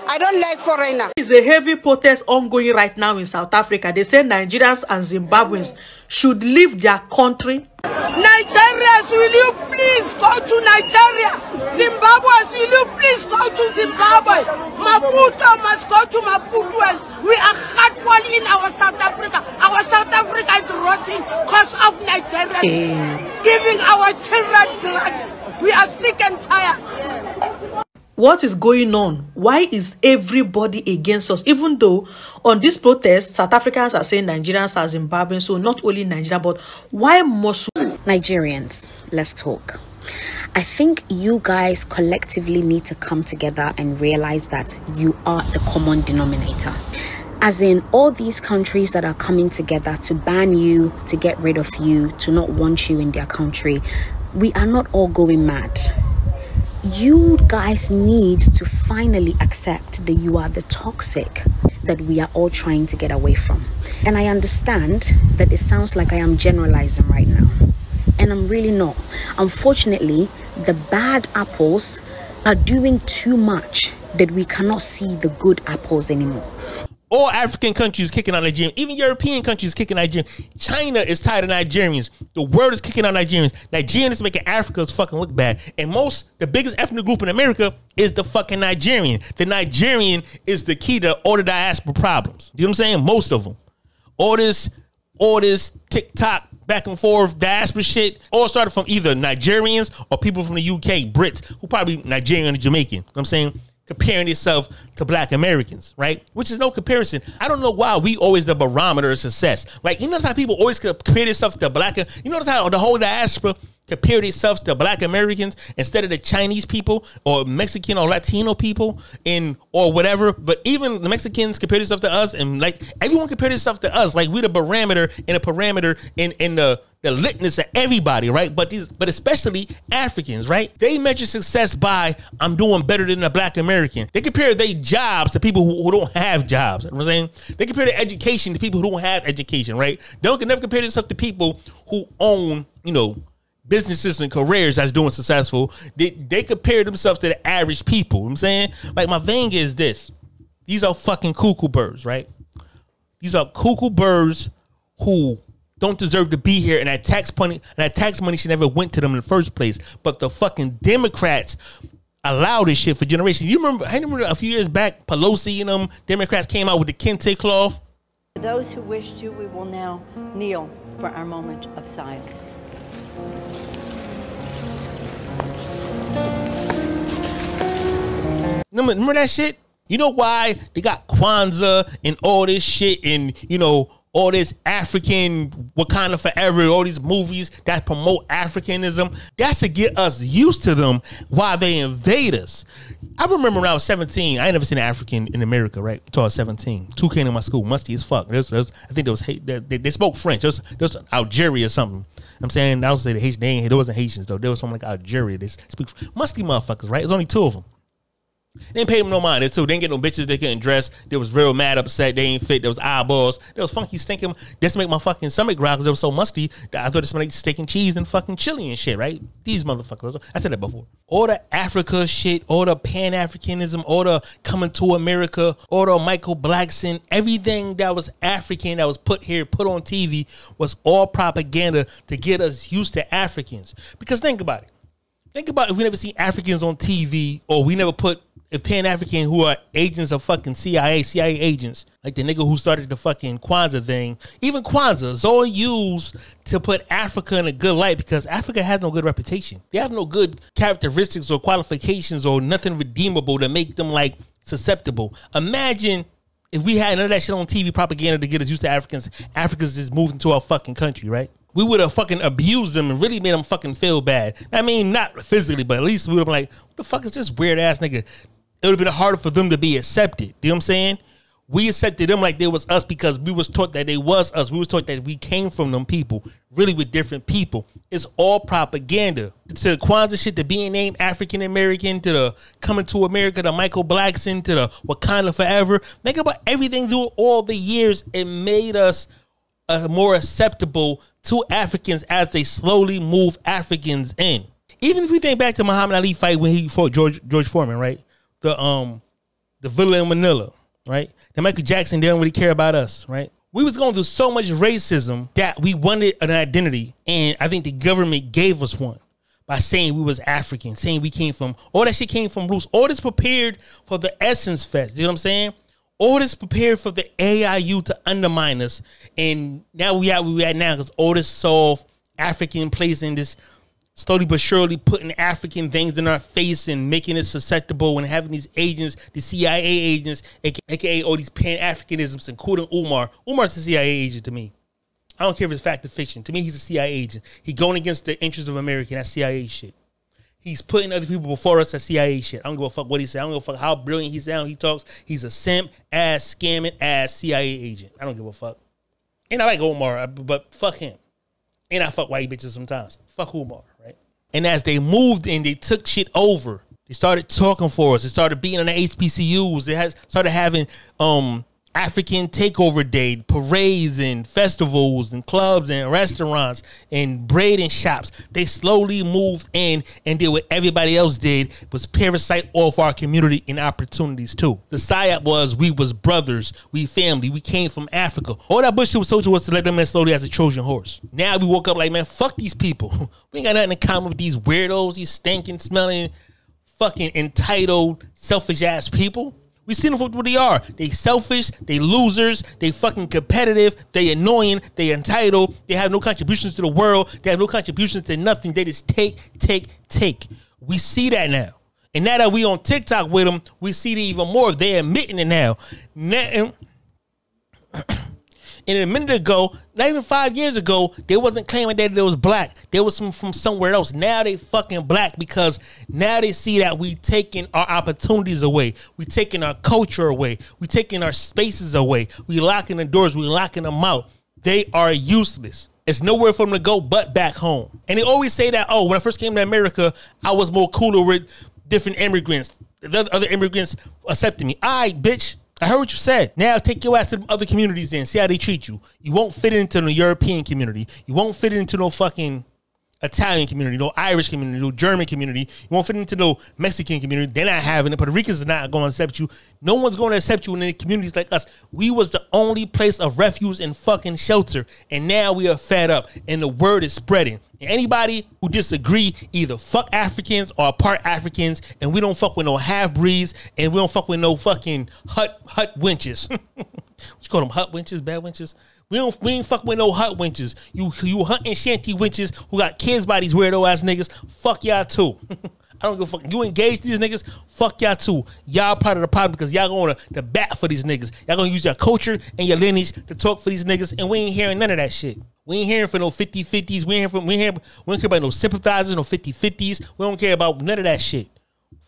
I don't like foreigners. There is a heavy protest ongoing right now in South Africa. They say Nigerians and Zimbabweans should leave their country. Nigerians, will you please go to Nigeria? Zimbabweans, will you please go to Zimbabwe? Maputo must go to Maputoans. We are hurtful in our South Africa. Our South Africa is rotting because of Nigeria giving our children drugs. We are sick and tired. What is going on? Why is everybody against us? Even though on this protest, South Africans are saying Nigerians are Zimbabweans, so not only Nigeria, but why must Nigerians? Let's talk. I think you guys collectively need to come together and realize that you are the common denominator. As in, all these countries that are coming together to ban you, to get rid of you, to not want you in their country, we are not all going mad. You guys need to finally accept that you are the toxic that we are all trying to get away from. And I understand that it sounds like I am generalizing right now, and I'm really not. Unfortunately, the bad apples are doing too much that we cannot see the good apples anymore. All African countries kicking out Nigerians. Even European countries kicking Nigerians. China is tired of Nigerians. The world is kicking out Nigerians. Nigerians is making Africans fucking look bad. And the biggest ethnic group in America is the fucking Nigerian. The Nigerian is the key to all the diaspora problems. You know what I'm saying? Most of them. All this TikTok back and forth diaspora shit all started from either Nigerians or people from the UK, Brits, who probably Nigerian or Jamaican. You know what I'm saying? Comparing itself to black Americans, right? Which is no comparison. I don't know why we always the barometer of success. Like, you notice how people always compare themselves to black, you notice how the whole diaspora compare themselves to black Americans instead of the Chinese people or Mexican or Latino people or whatever. But even the Mexicans compare themselves to us, and like everyone compare themselves to us. Like we the parameter in the litness of everybody, right? But especially Africans, right? They measure success by I'm doing better than a black American. They compare their jobs to people who don't have jobs. You know what I'm saying? They compare their education to people who don't have education, right? They can never compare themselves to people who own, businesses and careers that's doing successful. They compare themselves to the average people. You know what I'm saying? Like my thing is this. These are fucking cuckoo birds, right? These are cuckoo birds who don't deserve to be here, and that tax money should never went to them in the first place. But the fucking Democrats allow this shit for generations. I remember a few years back, Pelosi and them Democrats came out with the kente cloth. For those who wish to, we will now kneel for our moment of silence. Remember that shit? You know why they got Kwanzaa and all this shit and, all this African Wakanda Forever, all these movies that promote Africanism? That's to get us used to them while they invade us. I remember when I was 17, I ain't never seen an African in America, right? Until I was 17. Two came to my school, musty as fuck. I think they spoke French. There was Algeria or something. I'm saying, I was saying the Haitians, there wasn't Haitians though. There was something like Algeria. They speak musty motherfuckers, right? There's only two of them. They didn't pay them no mind. They didn't get no bitches. They couldn't dress. They was real mad, upset. They ain't fit. There was eyeballs. There was funky, stinking. This make my fucking stomach growl because it was so musty that I thought it smelled like steak and cheese and fucking chili and shit, right? These motherfuckers. I said that before. All the Africa shit, all the Pan-Africanism, all the coming to America, all the Michael Blackson, everything that was African that was put on TV was all propaganda to get us used to Africans. Because think about it. Think about if we never seen Africans on TV, or we never put if Pan-African who are agents of fucking CIA agents, like the nigga who started the fucking Kwanzaa thing. Even Kwanzaa is all used to put Africa in a good light because Africa has no good reputation. They have no good characteristics or qualifications or nothing redeemable to make them like susceptible. Imagine if we had none of that shit on TV propaganda to get us used to Africans. Africans just moved into our fucking country, right? We would have fucking abused them and really made them fucking feel bad. I mean, not physically, but at least we would have been like, what the fuck is this weird ass nigga? It would have been harder for them to be accepted. You know what I'm saying? We accepted them like they was us because we was taught that they was us. We was taught that we came from them people, really with different people. It's all propaganda. To the Kwanzaa shit, to being named African American, to the coming to America, to Michael Blackson, to the Wakanda Forever. Think about everything through all the years. It made us more acceptable to Africans as they slowly move Africans in. Even if we think back to Muhammad Ali fight when he fought George Foreman, right? The Villa in Manila, right? That Michael Jackson didn't really care about us, right? We was going through so much racism that we wanted an identity, and I think the government gave us one by saying we was African, saying we came from, all that shit came from roots. All this prepared for the Essence Fest, you know what I'm saying? All this prepared for the AIU to undermine us, and now we at now because all this soft African place in this, slowly but surely putting African things in our face and making it susceptible and having these agents, the CIA agents, aka all these Pan-Africanisms, including Umar. Umar's a CIA agent to me. I don't care if it's fact or fiction. To me, he's a CIA agent. He's going against the interests of America. That's CIA shit. He's putting other people before us. That's CIA shit. I don't give a fuck what he said. I don't give a fuck how brilliant he sounds. He talks. He's a simp ass, scamming ass CIA agent. I don't give a fuck. And I like Umar, but fuck him. And I fuck white bitches sometimes. Fuck Umar, right? And as they moved and they took shit over, they started talking for us. They started being on the HBCUs. They started having African Takeover Day, parades and festivals and clubs and restaurants and braiding shops. They slowly moved in and did what everybody else did, was parasite off our community and opportunities too. The psyop was we was brothers, we family, we came from Africa. All that bullshit was told to us to let them in slowly as a Trojan horse. Now we woke up like, man, fuck these people. We ain't got nothing in common with these weirdos, these stinking, smelling, fucking entitled, selfish ass people. We see them for what they are. They selfish, they losers, they fucking competitive, they annoying, they entitled, they have no contributions to the world, they have no contributions to nothing. They just take. We see that now. And now that we on TikTok with them, we see it even more. They're admitting it now. And And a minute ago, not even 5 years ago, they wasn't claiming that they was black. They was from somewhere else. Now they fucking black because now they see that we taking our opportunities away. We taking our culture away. We taking our spaces away. We locking the doors. We locking them out. They are useless. It's nowhere for them to go but back home. And they always say that, oh, when I first came to America, I was more cooler with different immigrants. The other immigrants accepted me. All right, bitch. I heard what you said. Now take your ass to other communities then. See how they treat you. You won't fit into the European community. You won't fit into no fucking Italian community, no Irish community, no German community. You won't fit into no Mexican community. They're not having it. Puerto Ricans are not going to accept you. No one's going to accept you in any communities like us. We was the only place of refuge and fucking shelter. And now we are fed up and the word is spreading. And anybody who disagree, either fuck Africans or part Africans, and we don't fuck with no half-breeds, and we don't fuck with no fucking hut wenches. What you call them, hut wenches, bad wenches? We ain't fuck with no hut wenches. You hunting shanty wenches who got kids by these weirdo ass niggas. Fuck y'all too. I don't give a fuck. You engage these niggas, fuck y'all too. Y'all part of the problem because y'all going to bat for these niggas. Y'all gonna use your culture and your lineage to talk for these niggas, and we ain't hearing none of that shit. We ain't hearing for no 50-50s. We don't care about no sympathizers, no 50-50s. We don't care about none of that shit.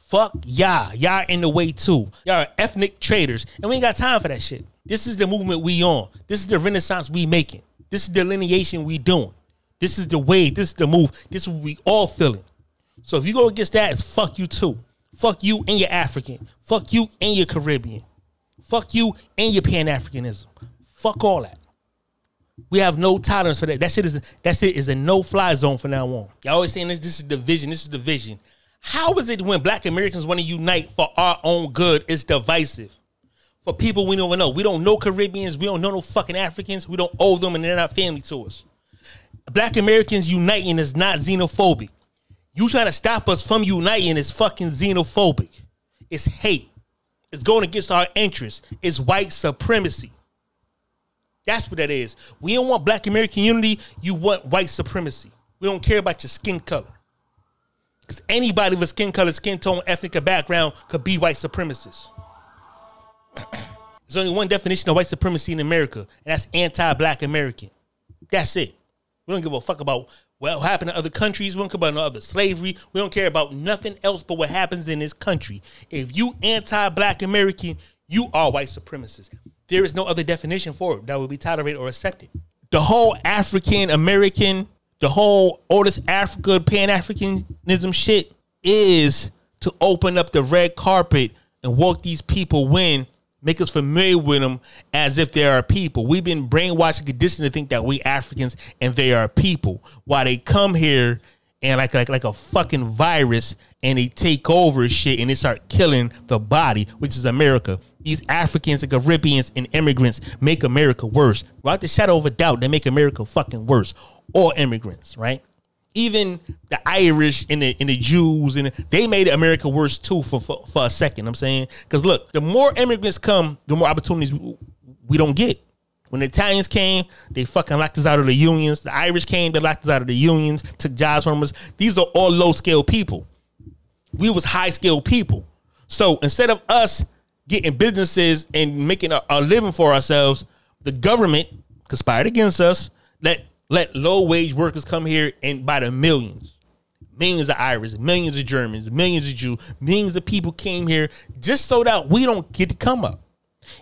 Fuck y'all. Y'all in the way too. Y'all are ethnic traitors, and we ain't got time for that shit. This is the movement we on. This is the renaissance we making. This is the lineation we doing. This is the wave. This is the move. This is what we all feeling. So if you go against that, it's fuck you too. Fuck you and your African. Fuck you and your Caribbean. Fuck you and your Pan-Africanism. Fuck all that. We have no tolerance for that. That shit is a no-fly zone from now on. Y'all always saying this is division. This is division. How is it when black Americans want to unite for our own good, it's divisive? For people we don't even know. We don't know Caribbeans. We don't know no fucking Africans. We don't owe them and they're not family to us. Black Americans uniting is not xenophobic. You trying to stop us from uniting is fucking xenophobic. It's hate. It's going against our interests. It's white supremacy. That's what that is. We don't want black American unity. You want white supremacy. We don't care about your skin color. Because anybody with skin color, skin tone, ethnic background could be white supremacists. There's only one definition of white supremacy in America, and that's anti-black American. That's it. We don't give a fuck about what happened in other countries. We don't care about no other slavery. We don't care about nothing else but what happens in this country. If you anti-black American, you are white supremacist. There is no other definition for it that would be tolerated or accepted. The whole African American, the whole all this Africa, Pan-Africanism shit is to open up the red carpet and walk these people in, make us familiar with them as if they are people. We've been brainwashed and conditioned to think that we Africans and they are people. While they come here and like a fucking virus and they take over shit and they start killing the body, which is America. These Africans and Caribbeans and immigrants make America worse. Without the shadow of a doubt, they make America fucking worse. All immigrants, right? Even the Irish and the Jews, and they made America worse too for a second. I'm saying, because look, the more immigrants come, the more opportunities we don't get. When the Italians came, they fucking locked us out of the unions. The Irish came, they locked us out of the unions, took jobs from us. These are all low scale people. We was high scale people. So instead of us getting businesses and making a living for ourselves, the government conspired against us. Let low-wage workers come here and by the millions. Millions of Irish, millions of Germans, millions of Jews, millions of people came here just so that we don't get to come up.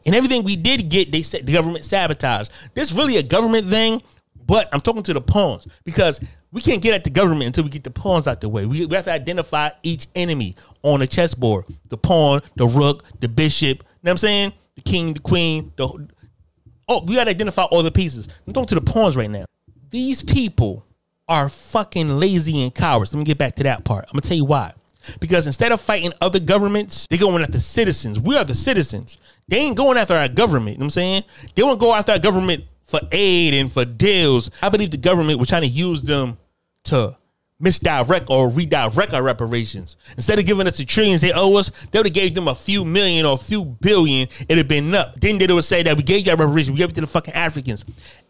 And everything we did get, they said the government sabotaged. This is really a government thing, but I'm talking to the pawns because we can't get at the government until we get the pawns out the way. We have to identify each enemy on the chessboard. The pawn, the rook, the bishop, you know what I'm saying? The king, the queen, we got to identify all the pieces. I'm talking to the pawns right now. These people are fucking lazy and cowards. Let me get back to that part. I'm going to tell you why. Because instead of fighting other governments, they're going after citizens. We are the citizens. They ain't going after our government. You know what I'm saying? They won't go after our government for aid and for deals. I believe the government was trying to use them to misdirect or redirect our reparations. Instead of giving us the trillions they owe us, they would have gave them a few million or a few billion. It'd have been up. Then they would say that we gave you our reparations. We gave it to the fucking Africans.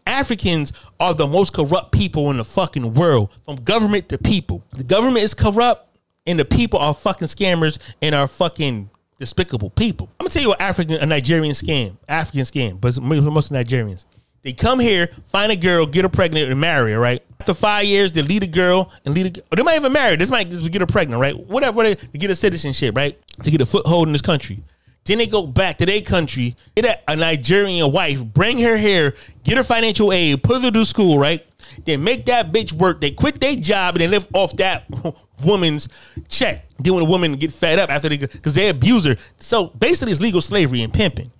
Africans are the most corrupt people in the fucking world, from government to people. The government is corrupt and the people are fucking scammers and are fucking despicable people. I'm gonna tell you what African scam, but it's mostly Nigerians. They come here, find a girl, get her pregnant, and marry her, right? After 5 years, they lead a girl and or they might even marry her. This might just get her pregnant, right? Whatever, to get a citizenship, right? To get a foothold in this country. Then they go back to their country, get a Nigerian wife, bring her here, get her financial aid, put her to school, right? Then make that bitch work. They quit their job and they live off that woman's check. Then when a woman get fed up after because they abuse her. So basically, it's legal slavery and pimping.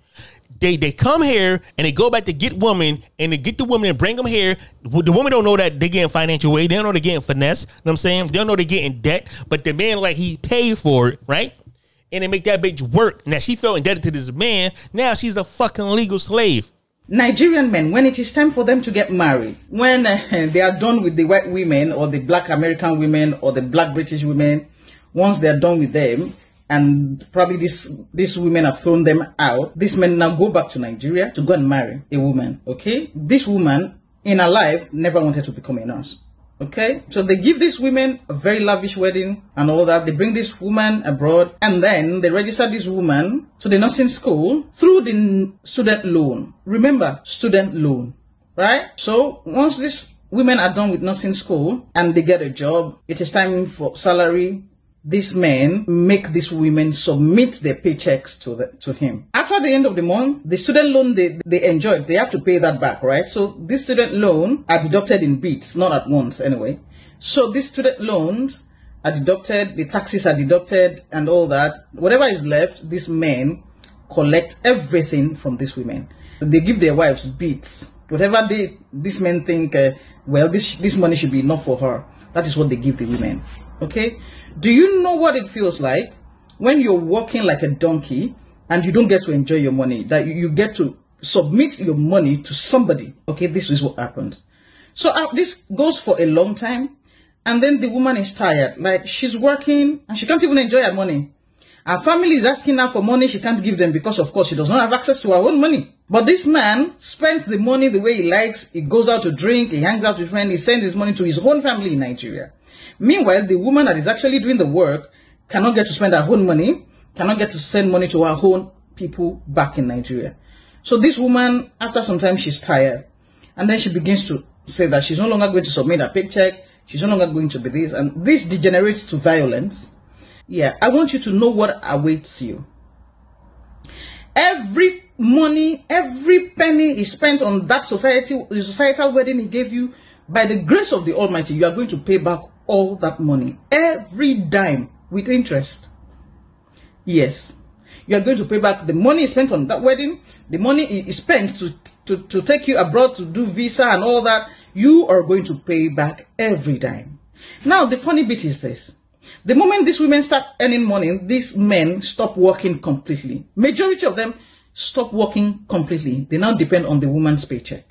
They come here and they go back to get women and they get the women and bring them here. The woman don't know that they're getting financial aid. They don't know they're getting finesse. You know what I'm saying? They don't know they're getting debt. But the man, like, he paid for it, right? And they make that bitch work. Now she felt indebted to this man. Now she's a fucking legal slave. Nigerian men, when it is time for them to get married, when they are done with the white women or the black American women or the black British women, once they are done with them, and probably these women have thrown them out, these men now go back to Nigeria to go and marry a woman, okay? This woman, in her life, never wanted to become a nurse, okay? So they give these women a very lavish wedding and all that. They bring this woman abroad, and then they register this woman to the nursing school through the student loan. Remember, student loan, right? So once these women are done with nursing school and they get a job, it is time for salary. These men make these women submit their paychecks to him. After the end of the month, the student loan they enjoyed, they have to pay that back, right? So this student loan are deducted in bits, not at once anyway. So these student loans are deducted, the taxes are deducted and all that. Whatever is left, these men collect everything from these women. They give their wives bits. Whatever these men think, well, this money should be enough for her. That is what they give the women. Okay, do you know what it feels like when you're working like a donkey and you don't get to enjoy your money, that you get to submit your money to somebody? Okay, this is what happens. So this goes for a long time, and then the woman is tired, like she's working and she can't even enjoy her money. Her family is asking her for money, she can't give them because of course she does not have access to her own money. But this man spends the money the way he likes. He goes out to drink, he hangs out with friends, he sends his money to his own family in Nigeria. Meanwhile, the woman that is actually doing the work cannot get to spend her own money, cannot get to send money to her own people back in Nigeria. So this woman, after some time, she's tired. And then she begins to say that she's no longer going to submit her paycheck, she's no longer going to be this, and this degenerates to violence. Yeah, I want you to know what awaits you. Every money, every penny is spent on that societal wedding he gave you. By the grace of the Almighty, you are going to pay back all that money, every dime, with interest. Yes, you are going to pay back the money spent on that wedding, the money is spent to take you abroad to do visa and all that. You are going to pay back every dime. Now, the funny bit is this. The moment these women start earning money, these men stop working completely. Majority of them stop working completely. They now depend on the woman's paycheck.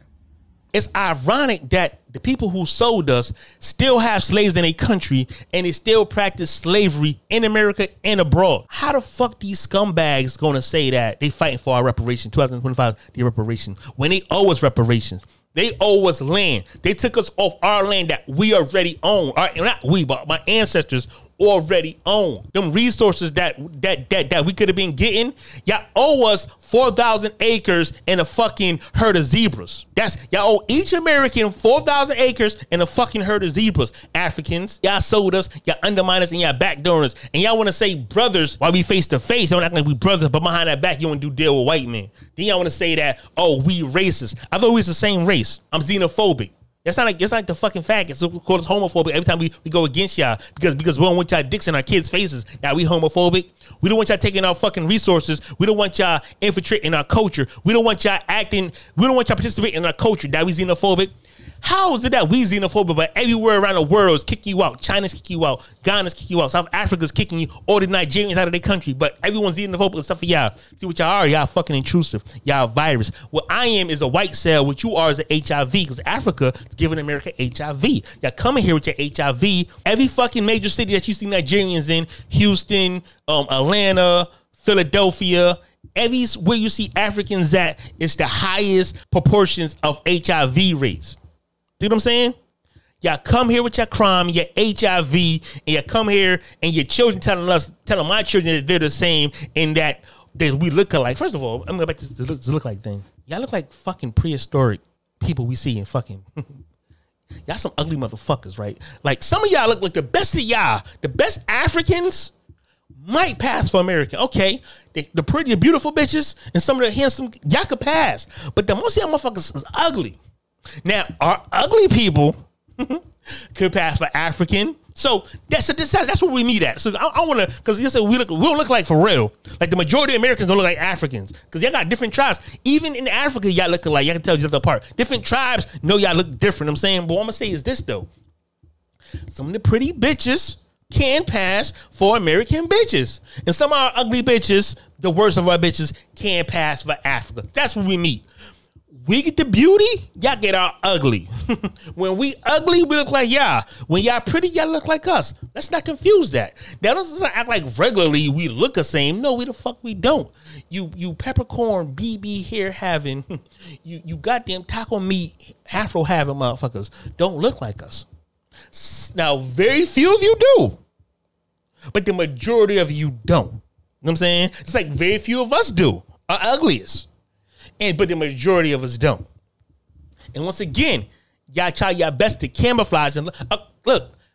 It's ironic that the people who sold us still have slaves in a country and they still practice slavery in America and abroad. How the fuck these scumbags gonna say that they fighting for our reparations, 2025, the reparations, when they owe us reparations? They owe us land. They took us off our land that we already own. Not we, but my ancestors already own. Them resources that we could have been getting. Y'all owe us 4,000 acres and a fucking herd of zebras. Y'all owe each American 4,000 acres and a fucking herd of zebras. Africans, y'all sold us, y'all undermined us, and y'all backdoor us. And y'all want to say brothers while we face to face. Don't act like we brothers, but behind that back, you want to do deal with white men. Then y'all want to say that, oh, we racist. I thought we was the same race. I'm xenophobic. It's not like the fucking faggots who call us homophobic every time we go against y'all because we don't want y'all dicks in our kids' faces. Now we homophobic. We don't want y'all taking our fucking resources. We don't want y'all infiltrating our culture. We don't want y'all participating in our culture. That we xenophobic. How is it that we xenophobic, but everywhere around the world is kick you out? China's kick you out. Ghana's kick you out. South Africa's kicking you. All the Nigerians out of their country, but everyone's xenophobic except for y'all. See what y'all are? Y'all fucking intrusive. Y'all virus. What I am is a white cell. What you are is an HIV, because Africa is giving America HIV. Y'all coming here with your HIV. Every fucking major city that you see Nigerians in, Houston, Atlanta, Philadelphia, everywhere you see Africans at, it's the highest proportions of HIV rates. See what I'm saying? Y'all come here with your crime, your HIV, and you come here and your children telling my children that they're the same and that we look alike. First of all, I'm going back to the look like thing. Y'all look like fucking prehistoric people we see in fucking y'all some ugly motherfuckers, right? Like some of y'all look like the best of y'all. The best Africans might pass for American. Okay, the pretty, beautiful bitches and some of the handsome, y'all could pass. But the most of y'all motherfuckers is ugly. Now, our ugly people could pass for African. So that's where we meet at. So I want to, because you said we don't look like for real. Like the majority of Americans don't look like Africans because y'all got different tribes. Even in Africa, y'all look alike. Y'all can tell each other apart. Different tribes know y'all look different. I'm saying, but what I'm gonna say is this though: some of the pretty bitches can pass for American bitches, and some of our ugly bitches, the worst of our bitches, can pass for Africa. That's where we meet. We get the beauty, y'all get our ugly. When we ugly, we look like y'all. When y'all pretty, y'all look like us. Let's not confuse that. Now, let's not act like regularly we look the same. No, we the fuck we don't. You peppercorn BB hair having, you goddamn taco meat afro having motherfuckers don't look like us. Now, very few of you do, but the majority of you don't. You know what I'm saying? It's like very few of us do, are ugliest. But the majority of us don't. And once again, y'all try your best to camouflage and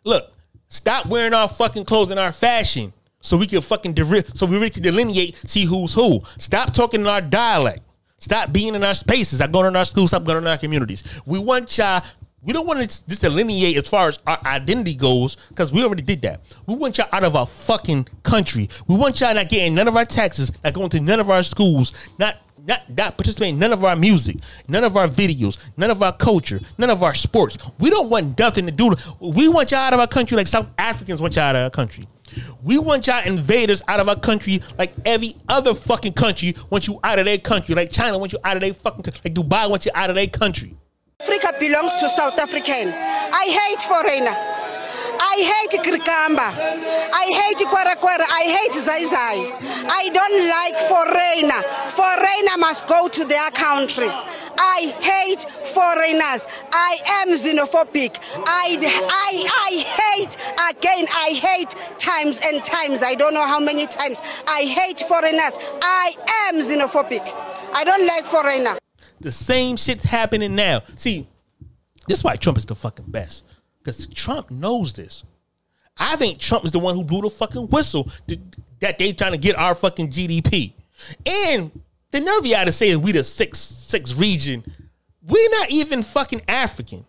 look, stop wearing our fucking clothes in our fashion so we can fucking so we really can delineate, see who's who. Stop talking in our dialect. Stop being in our spaces. Stop going in our schools. Stop going in our communities. We want y'all. We don't want to just delineate as far as our identity goes because we already did that. We want y'all out of our fucking country. We want y'all not getting none of our taxes, not going to none of our schools, not participating in none of our music, none of our videos, none of our culture, none of our sports. We don't want nothing to do. We want y'all out of our country like South Africans want y'all out of our country. We want y'all invaders out of our country like every other fucking country wants you out of their country. Like China wants you out of their fucking country. Like Dubai wants you out of their country. Africa belongs to South African. I hate foreigner. I hate Krikamba. I hate Kwara. I hate Zaizai. I don't like foreigner. Foreigner must go to their country. I hate foreigners. I am xenophobic. I hate, again, I hate times and times. I don't know how many times. I hate foreigners. I am xenophobic. I don't like foreigner. The same shit's happening now. See, this is why Trump is the fucking best. Because Trump knows this. I think Trump is the one who blew the fucking whistle that they trying to get our fucking GDP. And the nerve y'all to say we the sixth region. We're not even fucking African.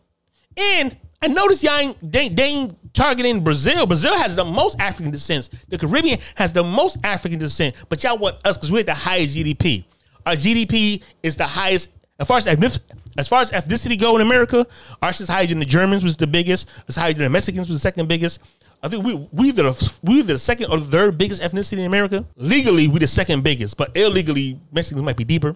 And I noticed y'all ain't targeting Brazil. Brazil has the most African descent. The Caribbean has the most African descent. But y'all want us because we're the highest GDP. Our GDP is the highest. As far as ethnicity go in America, ours is higher than the Germans, was the biggest. It's higher than the Mexicans, was the second biggest. I think we the second or the third biggest ethnicity in America. Legally, we the second biggest, but illegally, Mexicans might be deeper.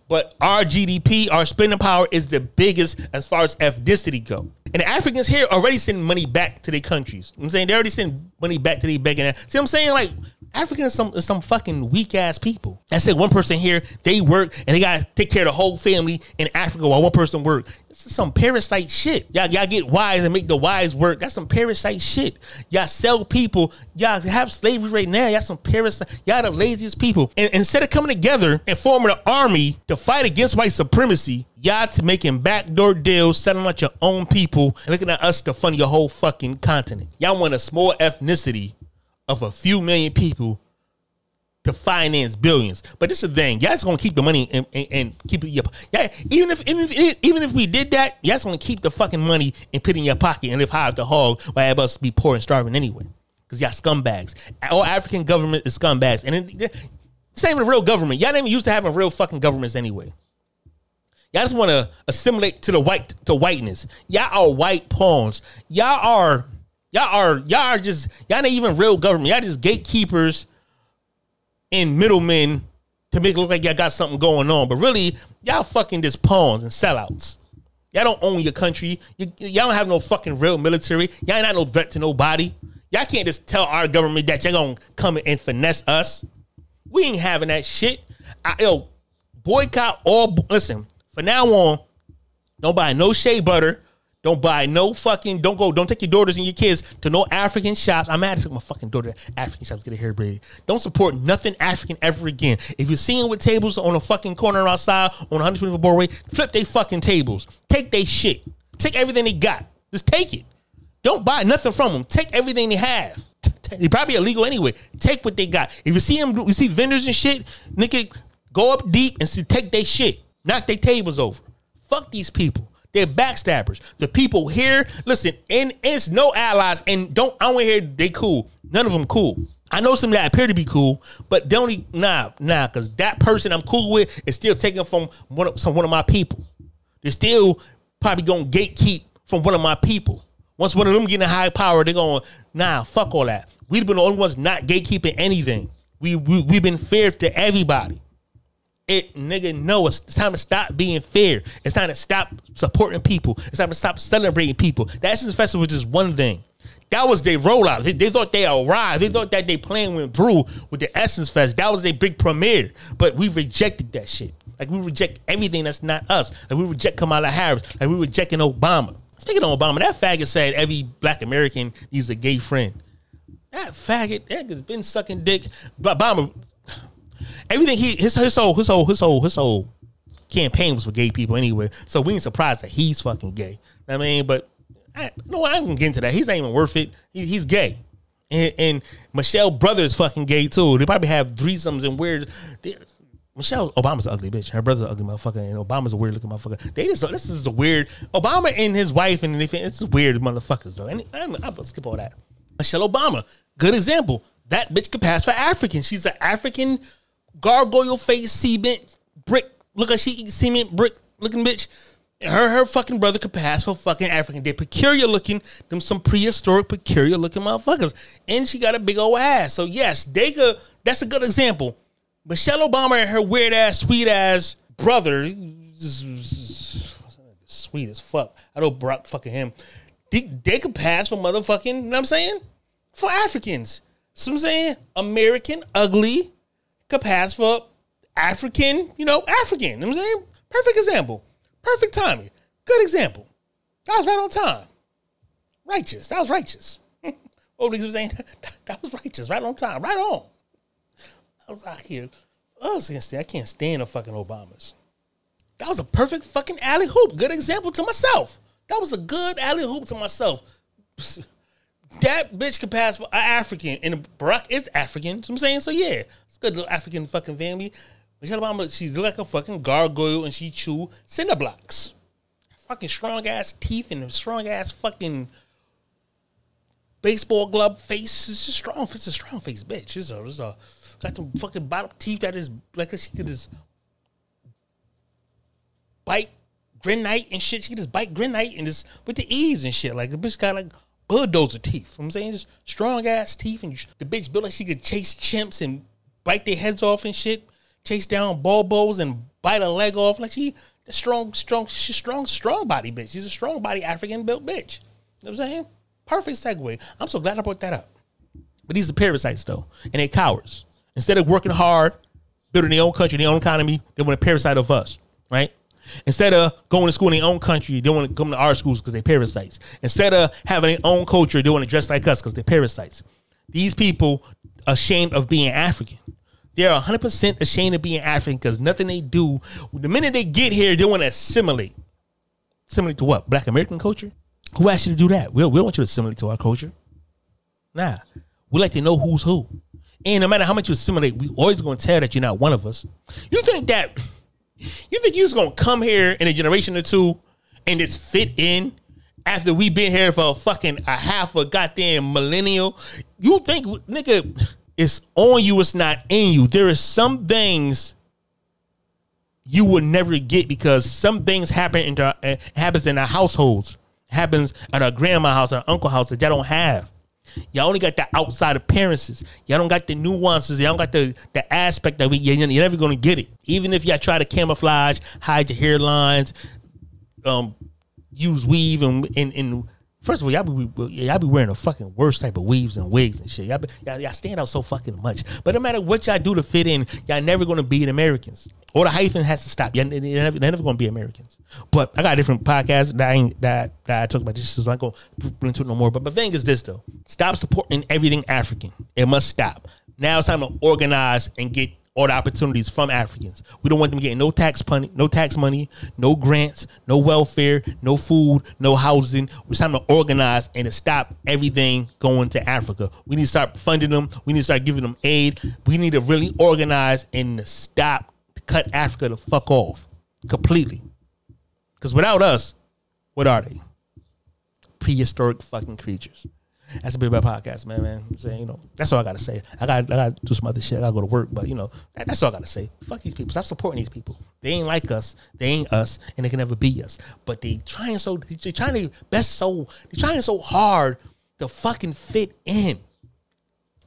But our GDP, our spending power is the biggest as far as ethnicity go. And the Africans here already send money back to their countries. You know what I'm saying? They already send money back to their begging. See what I'm saying? Like, Africans are some fucking weak ass people. I said one person here, they work and they gotta take care of the whole family in Africa while one person work. This is some parasite shit. Y'all get wise and make the wise work. That's some parasite shit. Y'all sell people. Y'all have slavery right now. Y'all some parasite. Y'all the laziest people. And instead of coming together and forming an army to fight against white supremacy, y'all to making backdoor deals, selling out your own people, and looking at us to fund your whole fucking continent. Y'all want a small ethnicity of a few million people to finance billions. But this is the thing. Y'all just gonna keep the money and keep it in your pocket. Yeah, even if we did that, y'all just gonna keep the fucking money and put it in your pocket and live high off the hog while everybody else be poor and starving anyway. Because y'all scumbags. All African government is scumbags. And this ain't even a real government. Y'all ain't used to having real fucking governments anyway. Y'all just want to assimilate to whiteness. Y'all are white pawns. Y'all not even real government. Y'all just gatekeepers and middlemen to make it look like y'all got something going on. But really, y'all fucking just pawns and sellouts. Y'all don't own your country. Y'all don't have no fucking real military. Y'all ain't not no threat to nobody. Y'all can't just tell our government that y'all gonna come and finesse us. We ain't having that shit. Boycott all. Listen, from now on, don't buy no shea butter. Don't buy no fucking, don't take your daughters and your kids to no African shops. I'm mad to take my fucking daughter to African shops to get her hair braided. Don't support nothing African ever again. If you're seeing with tables on a fucking corner outside on 124 Broadway, flip they fucking tables. Take they shit. Take everything they got. Just take it. Don't buy nothing from them. Take everything they have. They probably illegal anyway. Take what they got. If you see them, you see vendors and shit, nigga, go up deep and take they shit. Knock their tables over. Fuck these people. They're backstabbers. The people here, listen, and it's no allies, and I don't hear they cool. None of them cool. I know some that appear to be cool, but don't because that person I'm cool with is still taken from one of my people. They're still probably gonna gatekeep from one of my people. Once one of them getting a high power, they're going, fuck all that. We've been the only ones not gatekeeping anything. We've been fair to everybody. It's time to stop being fair. It's time to stop supporting people. It's time to stop celebrating people. The Essence Festival was just one thing. That was their rollout. They thought they arrived. They thought that they plan went through with the Essence Fest. That was their big premiere. But we rejected that shit. Like we reject everything that's not us. Like we reject Kamala Harris. Like we rejecting Obama. Speaking of Obama, that faggot said every black American needs a gay friend. That faggot, that has been sucking dick. But Obama, everything his whole campaign was for gay people anyway. So we ain't surprised that he's fucking gay. I mean, but I ain't gonna get into that. He's not even worth it. He's gay, and Michelle brother's fucking gay too. They probably have threesomes and weird. Michelle Obama's an ugly bitch. Her brother's an ugly motherfucker, and Obama's a weird looking motherfucker. This is a weird Obama and his wife, and it's weird motherfuckers though. And I'll skip all that. Michelle Obama, good example. That bitch could pass for African. She's an African gargoyle face cement brick. Look at she eat cement brick looking bitch. Her fucking brother could pass for fucking African. They're peculiar looking, them some prehistoric peculiar looking motherfuckers, and she got a big old ass. So yes, they could. That's a good example. Michelle Obama and her weird ass, sweet ass brother, sweet as fuck. I know Barack fucking him. They could pass for motherfucking, you know what I'm saying? For Africans. So I'm saying American ugly could pass for African, African. You know what I'm saying? Perfect example. Perfect timing. Good example. That was right on time. Righteous. That was righteous. Old niggas was saying that was righteous. Right on time. Right on. I was out here. I can't stand the fucking Obamas. That was a perfect fucking alley hoop. Good example to myself. That was a good alley hoop to myself. That bitch could pass for an African, and Barack is African. So I'm saying, so yeah, it's a good little African fucking family. Michelle Obama, she's like a fucking gargoyle, and she chew cinder blocks. Fucking strong ass teeth and strong ass fucking baseball glove face. It's just strong. It's a strong face, bitch. It's a got some fucking bottom teeth that is like she could just bite granite and shit. She could just bite granite and just with the ease and shit. Like the bitch got like bulldozer teeth. You know what I'm saying, just strong ass teeth, and the bitch built like she could chase chimps and bite their heads off and shit. Chase down bulbos and bite a leg off. Like she's a strong body bitch. She's a strong body African built bitch. You know what I'm saying? Perfect segue. I'm so glad I brought that up. But these are parasites though, and they cowards. Instead of working hard, building their own country, their own economy, they want to parasite of us, right? Instead of going to school in their own country, they want to come to our schools because they're parasites. Instead of having their own culture, they want to dress like us because they're parasites. These people are ashamed of being African. They're 100% ashamed of being African because nothing they do, the minute they get here, they want to assimilate. Assimilate to what? Black American culture? Who asked you to do that? We don't want you to assimilate to our culture. Nah. We like to know who's who. And no matter how much you assimilate, we always going to tell that you're not one of us. You think you're just going to come here in a generation or two and just fit in after we've been here for a half a goddamn millennial? You think, nigga, it's on you, it's not in you. There are some things you will never get because some things happens in our households, happens at our grandma's house, our uncle's house that y'all don't have. Y'all only got the outside appearances. Y'all don't got the nuances. Y'all don't got the aspect that you're never going to get it. Even if y'all try to camouflage, hide your hairlines, use weave and first of all, y'all be wearing the fucking worst type of weaves and wigs and shit. Y'all stand out so fucking much. But no matter what y'all do to fit in, y'all never going to be Americans. All the hyphen has to stop. They're never going to be Americans. But I got a different podcast that I talk about this, so I go into it no more. But my thing is this though: stop supporting everything African. It must stop. Now it's time to organize and get all the opportunities from Africans. We don't want them getting no tax money, no grants, no welfare, no food, no housing. It's time to organize and to stop everything going to Africa. We need to start funding them. We need to start giving them aid. We need to really organize and to cut Africa the fuck off completely. Because without us, what are they? Prehistoric fucking creatures. That's a bit about podcast, man. Saying, that's all I gotta say. I gotta do some other shit. I gotta go to work, but that's all I gotta say. Fuck these people. Stop supporting these people. They ain't like us. They ain't us, and they can never be us. But they're trying so hard to fucking fit in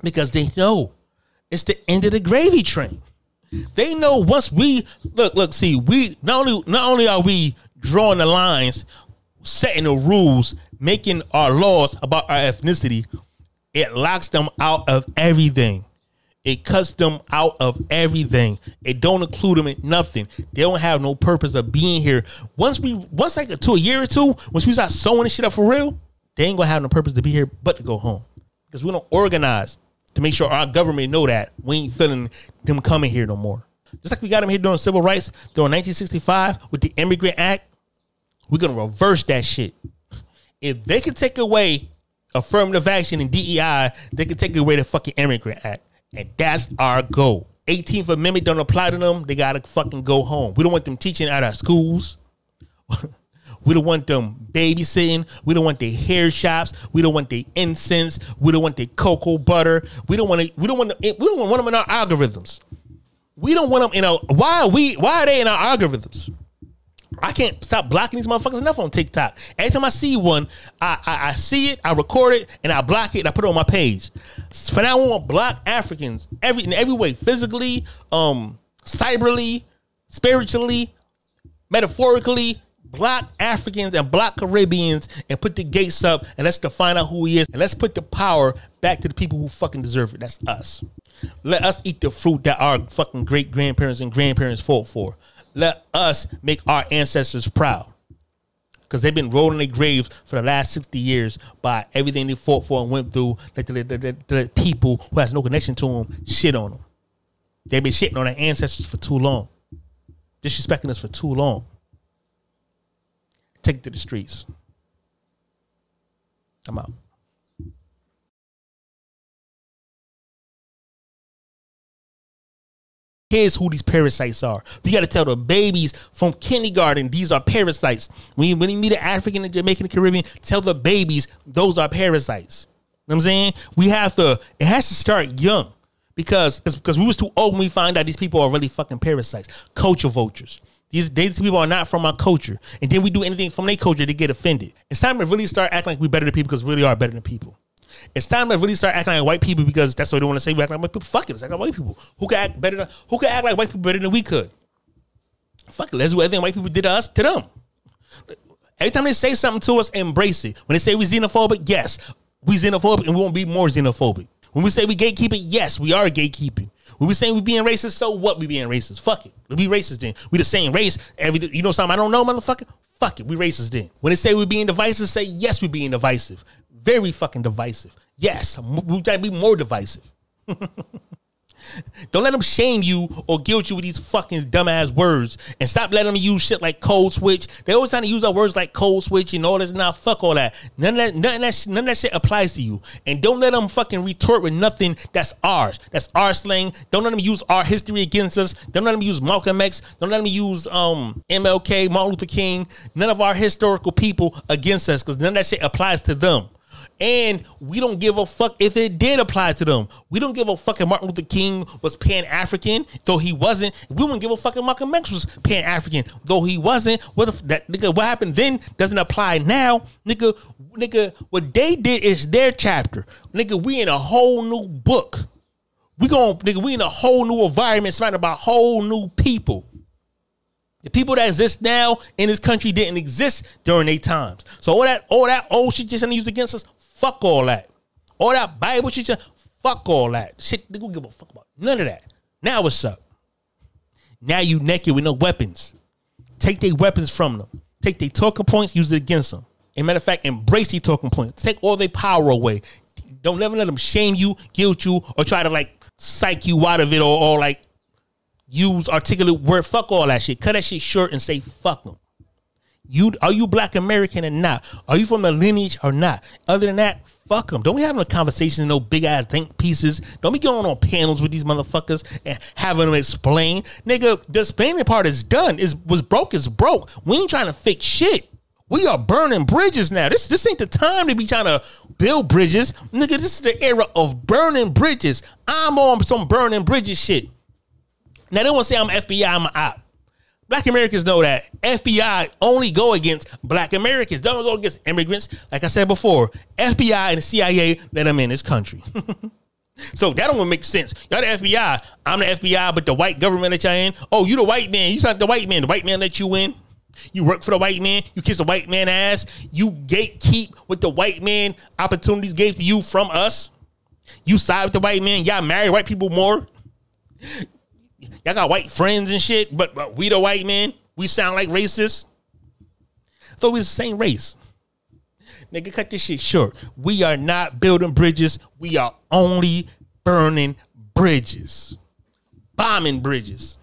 because they know it's the end of the gravy train. They know once we see, we not only are we drawing the lines, setting the rules, making our laws about our ethnicity, it locks them out of everything. It cuts them out of everything. It don't include them in nothing. They don't have no purpose of being here. Once like to a year or two, once we start sewing this shit up for real, they ain't gonna have no purpose to be here but to go home. Because we don't organize to make sure our government know that we ain't feeling them coming here no more. Just like we got them here during civil rights, during 1965 with the Immigrant Act, we're going to reverse that shit. If they can take away affirmative action and DEI, they can take away the fucking Immigrant Act. And that's our goal. 18th Amendment don't apply to them. They got to fucking go home. We don't want them teaching at our schools. We don't want them babysitting. We don't want their hair shops. We don't want their incense. We don't want their cocoa butter. We don't want them in our algorithms. We don't want them in our. Why are they in our algorithms? I can't stop blocking these motherfuckers enough on TikTok. Every time I see one, I see it, I record it, and I block it, and I put it on my page. For now, I want to block Africans in every way, physically, cyberly, spiritually, metaphorically. Block Africans and block Caribbeans and put the gates up and let's define out who he is and let's put the power back to the people who fucking deserve it. That's us. Let us eat the fruit that our fucking great grandparents and grandparents fought for. Let us make our ancestors proud because they've been rolling their graves for the last 60 years by everything they fought for and went through. Like the people who has no connection to them shit on them. They've been shitting on their ancestors for too long, disrespecting us for too long. Take it to the streets. I'm out. Here's who these parasites are. You got to tell the babies from kindergarten, these are parasites. When you meet an African, and Jamaican, and Caribbean, tell the babies, those are parasites. You know what I'm saying? It has to start young because we was too old when we find out these people are really fucking parasites. Culture vultures. These people are not from our culture. And then we do anything from their culture to get offended. It's time to really start acting like we're better than people because we really are better than people. It's time to really start acting like white people because that's what they want to say. We act like white people. Fuck it. Let's act like white people. Who can act like white people better than we could? Fuck it. Let's do everything white people did to us, to them. Every time they say something to us, embrace it. When they say we xenophobic, yes, we xenophobic and we won't be more xenophobic. When we say we gatekeeping, yes, we are gatekeeping. When we saying we being racist, so what? We being racist. Fuck it. We be racist then. We the same race. You know something I don't know, motherfucker? Fuck it. We racist then. When they say we being divisive, say yes, we being divisive. Very fucking divisive. Yes, we try to be more divisive. Don't let them shame you or guilt you with these fucking dumbass words. And stop letting them use shit like code switch. They always trying to use our words like code switch and all this. Nah, fuck all that. None of that shit applies to you. And don't let them fucking retort with nothing that's ours. That's our slang. Don't let them use our history against us. Don't let them use Malcolm X. Don't let them use MLK, Martin Luther King. None of our historical people against us because none of that shit applies to them. And we don't give a fuck if it did apply to them. We don't give a fuck if Martin Luther King was Pan-African, though he wasn't. We wouldn't give a fuck if Malcolm X was Pan-African, though he wasn't. What happened then doesn't apply now. Nigga, what they did is their chapter. Nigga, we in a whole new book. We in a whole new environment surrounded by whole new people. The people that exist now in this country didn't exist during their times. So all that old shit just used against us. Fuck all that. All that Bible shit, fuck all that. Shit, they don't give a fuck about none of that. Now what's up? Now you naked with no weapons. Take their weapons from them. Take their talking points, use it against them. And matter of fact, embrace their talking points. Take all their power away. Don't ever let them shame you, guilt you, or try to like psych you out of it, or like use articulate word. Fuck all that shit. Cut that shit short and say fuck them. Are you Black American or not? Are you from the lineage or not? Other than that, fuck them. Don't be having a conversation in no big ass think pieces. Don't be going on panels with these motherfuckers and having them explain. Nigga, the explaining part is done. Was broke is broke. We ain't trying to fix shit. We are burning bridges now. This ain't the time to be trying to build bridges. Nigga, this is the era of burning bridges. I'm on some burning bridges shit. Now, they want to say I'm FBI, I'm an op. Black Americans know that FBI only go against Black Americans. Don't go against immigrants. Like I said before, FBI and the CIA let them in this country. So that don't make sense. Y'all the FBI. I'm the FBI, but the white government let y'all in. Oh, you the white man. You not the white man. The white man let you in. You work for the white man. You kiss the white man ass. You gatekeep what the white man opportunities gave to you from us. You side with the white man. Y'all marry white people more. Y'all got white friends and shit, but we the white men, we sound like racists. Thought we the same race. Nigga, cut this shit short. We are not building bridges. We are only burning bridges. Bombing bridges.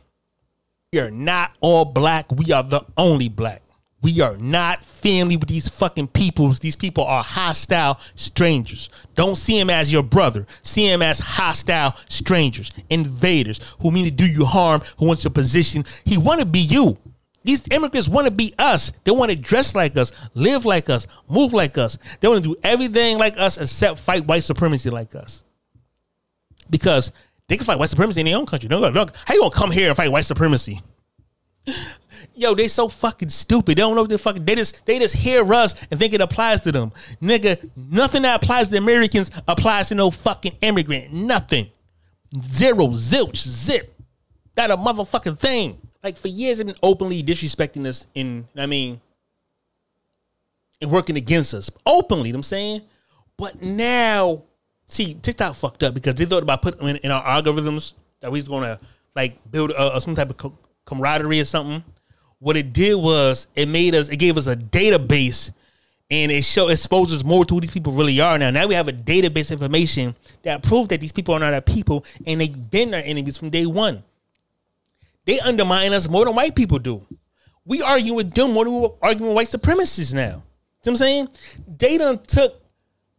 We are not all black. We are the only black. We are not family with these fucking people. These people are hostile strangers. Don't see him as your brother. See him as hostile strangers, invaders who mean to do you harm, who wants your position. He want to be you. These immigrants want to be us. They want to dress like us, live like us, move like us. They want to do everything like us except fight white supremacy like us. Because they can fight white supremacy in their own country. How you gonna come here and fight white supremacy? Yo, they so fucking stupid. They don't know what they fucking. They just hear us and think it applies to them. Nigga, nothing that applies to Americans applies to no fucking immigrant. Nothing. Zero, zilch, zip. Not a motherfucking thing. Like for years they've been openly disrespecting us and working against us. Openly, I'm saying. But now, see, TikTok fucked up because they thought about putting in our algorithms that we was gonna like build some type of camaraderie or something. What it did was it gave us a database, and it exposes more to who these people really are. Now we have a database information that proves that these people are not our people, and they've been our enemies from day one. They undermine us more than white people do. We argue with them more than we argue with white supremacists now. You know what I'm saying? They done took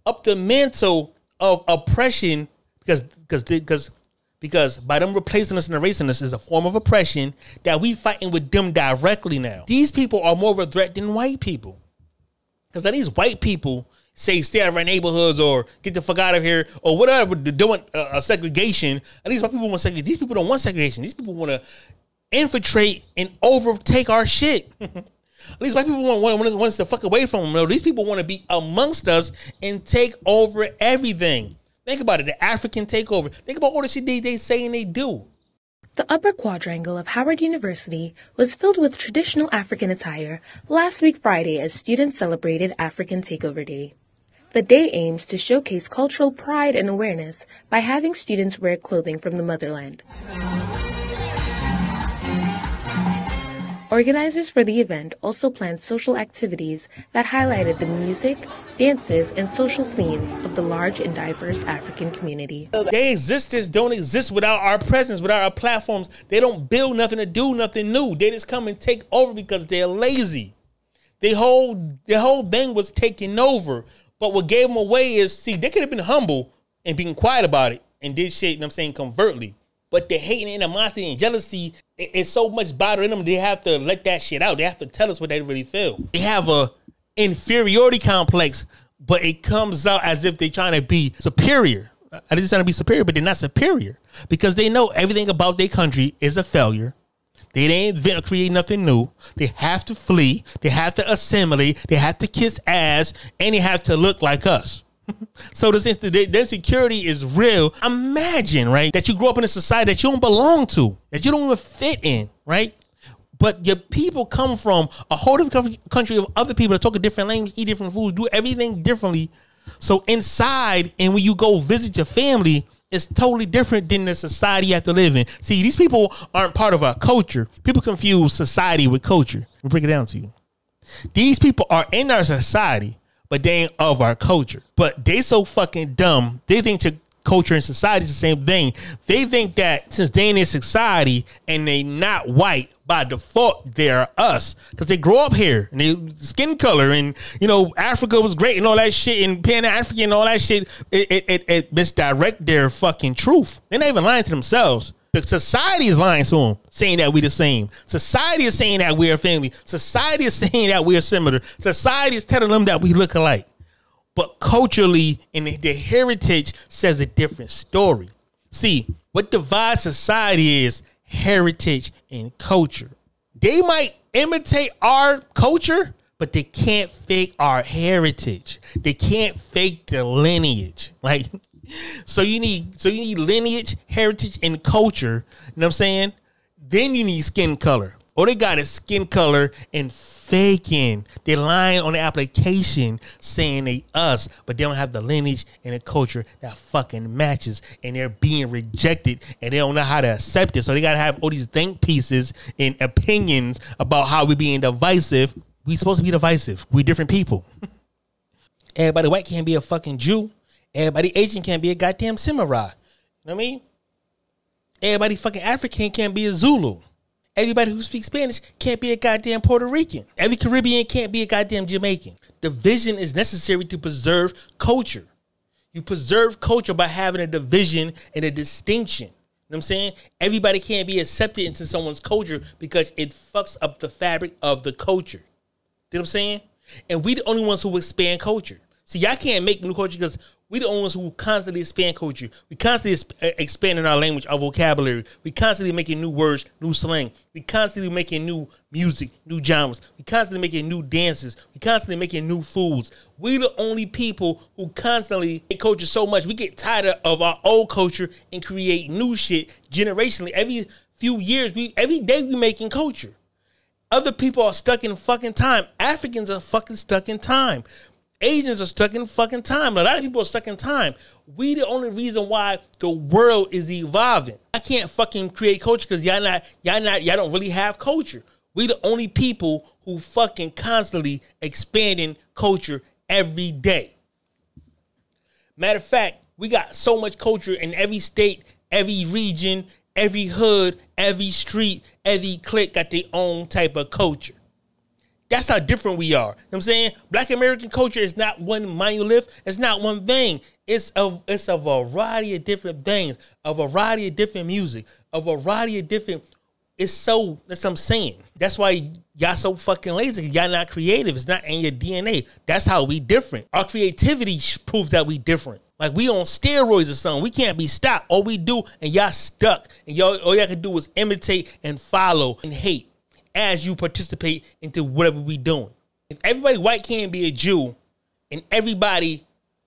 up the mantle of oppression because by them replacing us and erasing us is a form of oppression that we fighting with them directly now. These people are more of a threat than white people. Because these white people say stay out of our neighborhoods or get the fuck out of here or whatever, they're doing a segregation. At least white people want segregation. These people don't want segregation. These people want to infiltrate and overtake our shit. At least white people want us to fuck away from them. No, these people want to be amongst us and take over everything. Think about it, the African takeover. Think about all the shit they say and they do. The upper quadrangle of Howard University was filled with traditional African attire last week Friday as students celebrated African Takeover Day. The day aims to showcase cultural pride and awareness by having students wear clothing from the motherland. Organizers for the event also planned social activities that highlighted the music, dances, and social scenes of the large and diverse African community. Their existence don't exist without our presence, without our platforms. They don't build nothing to do nothing new. They just come and take over because they're lazy. Their whole thing was taken over. But what gave them away is, see, they could have been humble and being quiet about it and did shit, and I'm saying covertly. But the hate and animosity and jealousy is so much bother in them, they have to let that shit out. They have to tell us what they really feel. They have a inferiority complex, but it comes out as if they're trying to be superior. They're just trying to be superior, but they're not superior because they know everything about their country is a failure. They didn't invent or create nothing new. They have to flee. They have to assimilate. They have to kiss ass, and they have to look like us. So the insecurity is real. Imagine, right, that you grew up in a society that you don't belong to, that you don't even fit in, right? But your people come from a whole different country of other people that talk a different language, eat different food, do everything differently. So inside, and when you go visit your family, is totally different than the society you have to live in. See, these people aren't part of our culture. People confuse society with culture. We'll break it down to you. These people are in our society, but they ain't of our culture. But they so fucking dumb. They think culture and society is the same thing. They think that since they in this society and they not white, by default they're us, because they grow up here and they skin color and Africa was great and all that shit and Pan-African and all that shit. It misdirect their fucking truth. They're not even lying to themselves. The society is lying to them, saying that we the same. Society is saying that we're a family. Society is saying that we're similar. Society is telling them that we look alike. But culturally, and their heritage says a different story. See, what divides society is heritage and culture. They might imitate our culture, but they can't fake our heritage. They can't fake the lineage. Like, so you need lineage, heritage, and culture. You know what I'm saying? Then you need skin color. Or they got a skin color and faking. They're lying on the application saying they us, but they don't have the lineage and the culture that fucking matches, and they're being rejected and they don't know how to accept it. So they gotta have all these think pieces and opinions about how we being divisive. We supposed to be divisive. We different people. Everybody white can't be a fucking Jew. Everybody Asian can't be a goddamn samurai. You know what I mean? Everybody fucking African can't be a Zulu. Everybody who speaks Spanish can't be a goddamn Puerto Rican. Every Caribbean can't be a goddamn Jamaican. Division is necessary to preserve culture. You preserve culture by having a division and a distinction. You know what I'm saying? Everybody can't be accepted into someone's culture because it fucks up the fabric of the culture. You know what I'm saying? And we the only ones who expand culture. See, y'all can't make new culture because we the only ones who constantly expand culture. We constantly expanding our language, our vocabulary. We constantly making new words, new slang. We constantly making new music, new genres. We constantly making new dances. We constantly making new foods. We the only people who constantly make culture so much. We get tired of our old culture and create new shit generationally. Every few years, every day we making culture. Other people are stuck in fucking time. Africans are fucking stuck in time. Asians are stuck in fucking time. A lot of people are stuck in time. We the only reason why the world is evolving. I can't fucking create culture because y'all don't really have culture. We the only people who fucking constantly expanding culture every day. Matter of fact, we got so much culture in every state, every region, every hood, every street, every clique got their own type of culture. That's how different we are. You know what I'm saying? Black American culture is not one monolith. It's not one thing. It's a variety of different things, a variety of different music, a variety of different. That's what I'm saying. That's why y'all so fucking lazy. Y'all not creative. It's not in your DNA. That's how we different. Our creativity proves that we different. Like we on steroids or something. We can't be stopped. All we do and y'all stuck. And all y'all can do is imitate and follow and hate as you participate into whatever we doing. If everybody white can't be a Jew and everybody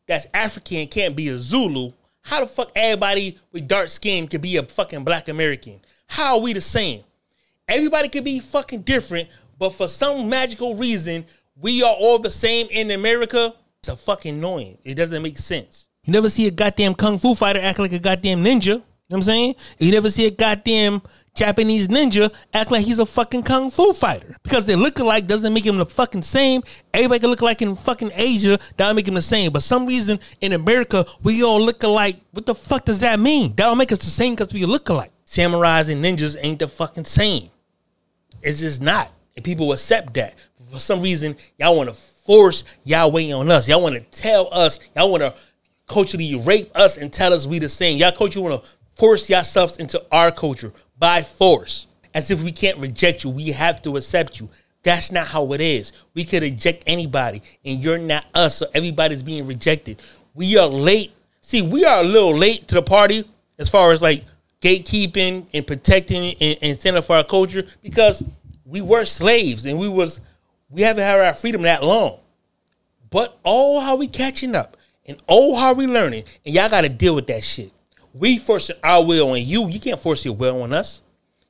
that's African can't be a Zulu, how the fuck everybody with dark skin can be a fucking Black American? How are we the same? Everybody could be fucking different, but for some magical reason, we are all the same in America. It's a fucking annoying. It doesn't make sense. You never see a goddamn kung fu fighter act like a goddamn ninja. You know what I'm saying? You never see a goddamn Japanese ninja act like he's a fucking kung fu fighter. Because they look alike doesn't make him the fucking same. Everybody can look alike in fucking Asia, that don't make him the same. But some reason in America, we all look alike. What the fuck does that mean? That don't make us the same because we look alike. Samurais and ninjas ain't the fucking same. It's just not. And people accept that. For some reason, y'all want to force y'all way on us. Y'all want to tell us, y'all want to culturally rape us and tell us we the same. Y'all culture want to force yourselves into our culture by force. As if we can't reject you. We have to accept you. That's not how it is. We could reject anybody and you're not us. So everybody's being rejected. We are late. See, we are a little late to the party as far as like gatekeeping and protecting and standing up for our culture because we were slaves and we haven't had our freedom that long. But oh, how we catching up and oh, how we learning. And y'all got to deal with that shit. We forcing our will on you. You can't force your will on us.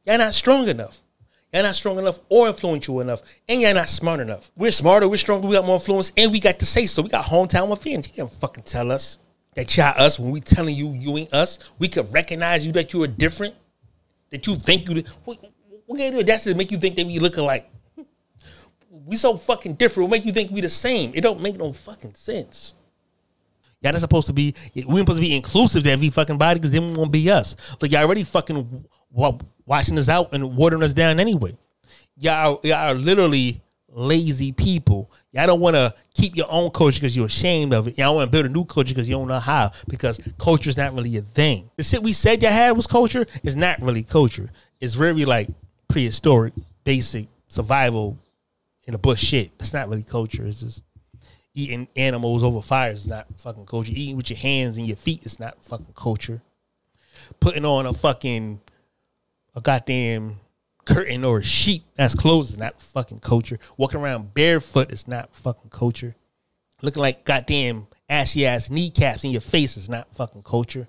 Y'all not strong enough. Y'all not strong enough or influential enough. And y'all not smart enough. We're smarter. We're stronger. We got more influence. And we got to say so. We got hometown affairs. You can't fucking tell us. That y'all us, when we telling you you ain't us, we could recognize you that you are different. That you think you, what can do? That's to make you think that we look alike. We so fucking different. It make you think we the same. It don't make no fucking sense. Y'all not supposed to be, we ain't supposed to be inclusive to every fucking body because then we won't be us. Like y'all already fucking washing us out and watering us down anyway. Y'all are literally lazy people. Y'all don't want to keep your own culture because you're ashamed of it. Y'all want to build a new culture because you don't know how, because culture is not really a thing. The shit we said y'all had was culture is not really culture. It's very like prehistoric, basic survival in the bush shit. It's not really culture. It's just eating animals over fires is not fucking culture. Eating with your hands and your feet is not fucking culture. Putting on a goddamn curtain or a sheet that's clothes is not fucking culture. Walking around barefoot is not fucking culture. Looking like goddamn ashy ass kneecaps in your face is not fucking culture.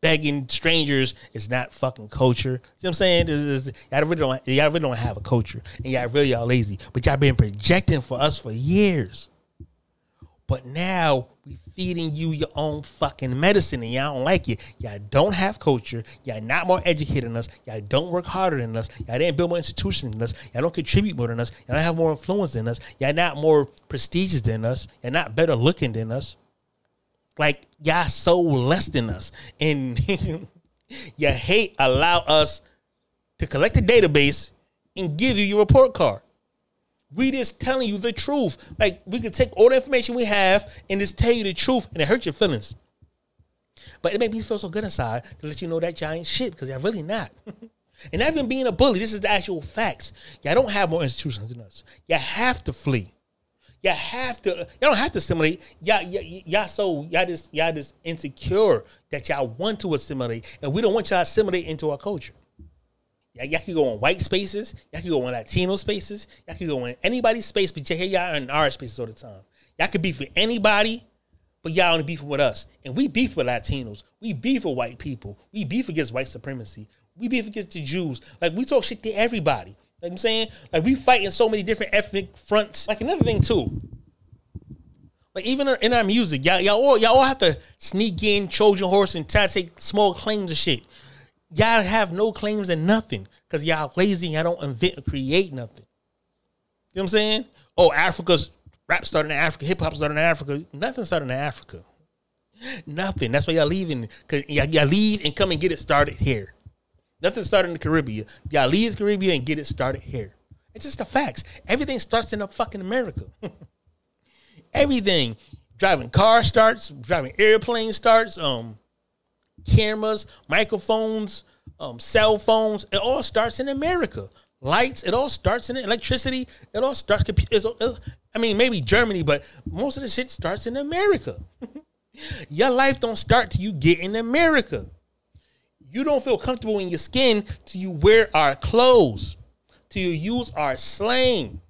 Begging strangers is not fucking culture. See what I'm saying? Y'all really don't have a culture, and y'all really are lazy. But y'all been projecting for us for years. But now we feeding you your own fucking medicine and y'all don't like it. Y'all don't have culture. Y'all not more educated than us. Y'all don't work harder than us. Y'all didn't build more institutions than us. Y'all don't contribute more than us. Y'all don't have more influence than us. Y'all not more prestigious than us. Y'all not better looking than us. Like y'all so less than us. And your hate allow us to collect a database and give you your report card. We just telling you the truth. Like, we could take all the information we have and just tell you the truth, and it hurts your feelings. But it makes me feel so good inside to let you know that y'all ain't shit, because y'all really not. And not even being a bully, this is the actual facts. Y'all don't have more institutions than us. Y'all have to flee. Y'all don't have to assimilate. Y'all just insecure that y'all want to assimilate, and we don't want y'all to assimilate into our culture. Y'all can go on white spaces. Y'all can go on Latino spaces. Y'all can go on anybody's space, but y'all in our spaces all the time. Y'all can beef with anybody, but y'all only beef with us. And we beef with Latinos. We beef with white people. We beef against white supremacy. We beef against the Jews. Like, we talk shit to everybody. Like I'm saying, like, we fight in so many different ethnic fronts. Like, another thing too, like, even in our music, y'all all have to sneak in Trojan horse and try to take small claims of shit. Y'all have no claims in nothing because y'all lazy. Y'all don't invent or create nothing. You know what I'm saying? Oh, Africa's rap started in Africa, hip hop started in Africa. Nothing started in Africa. Nothing. That's why y'all leaving, because y'all leave and come and get it started here. Nothing started in the Caribbean. Y'all leave the Caribbean and get it started here. It's just the facts. Everything starts in the fucking America. Everything. Driving cars starts. Driving airplanes starts. Cameras, microphones, cell phones, it all starts in America. Lights, it all starts in electricity. It all starts, I mean, maybe Germany, but most of the shit starts in America. Your life don't start till you get in America. You don't feel comfortable in your skin till you wear our clothes, till you use our slang.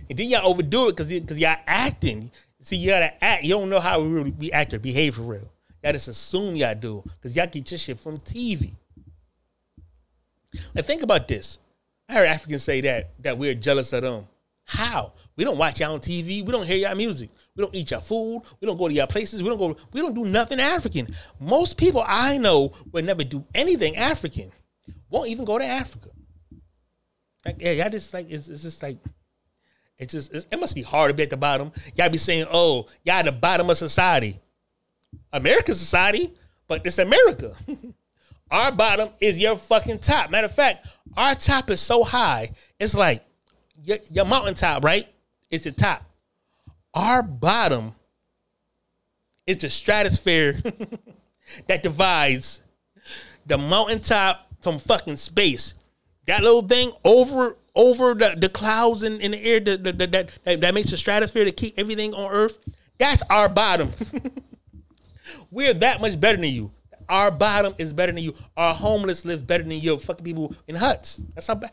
And then y'all overdo it because y'all acting. See, you gotta act. You don't know how we act or behave for real. Y'all just assume y'all do because y'all get your shit from TV. Like, think about this. I heard Africans say that we're jealous of them. How? We don't watch y'all on TV. We don't hear y'all music. We don't eat y'all food. We don't go to y'all places. We don't do nothing African. Most people I know would never do anything African. Won't even go to Africa. Like, yeah, y'all just like, it's just like, it must be hard to be at the bottom. Y'all be saying, oh, y'all at the bottom of society. American society, but it's America. Our bottom is your fucking top. Matter of fact, our top is so high, it's like your mountaintop, right? It's the top. Our bottom is the stratosphere that divides the mountaintop from fucking space. That little thing over the clouds in the air that makes the stratosphere to keep everything on Earth. That's our bottom. We're that much better than you. Our bottom is better than you. Our homeless lives better than you. Fucking people in huts. That's how bad.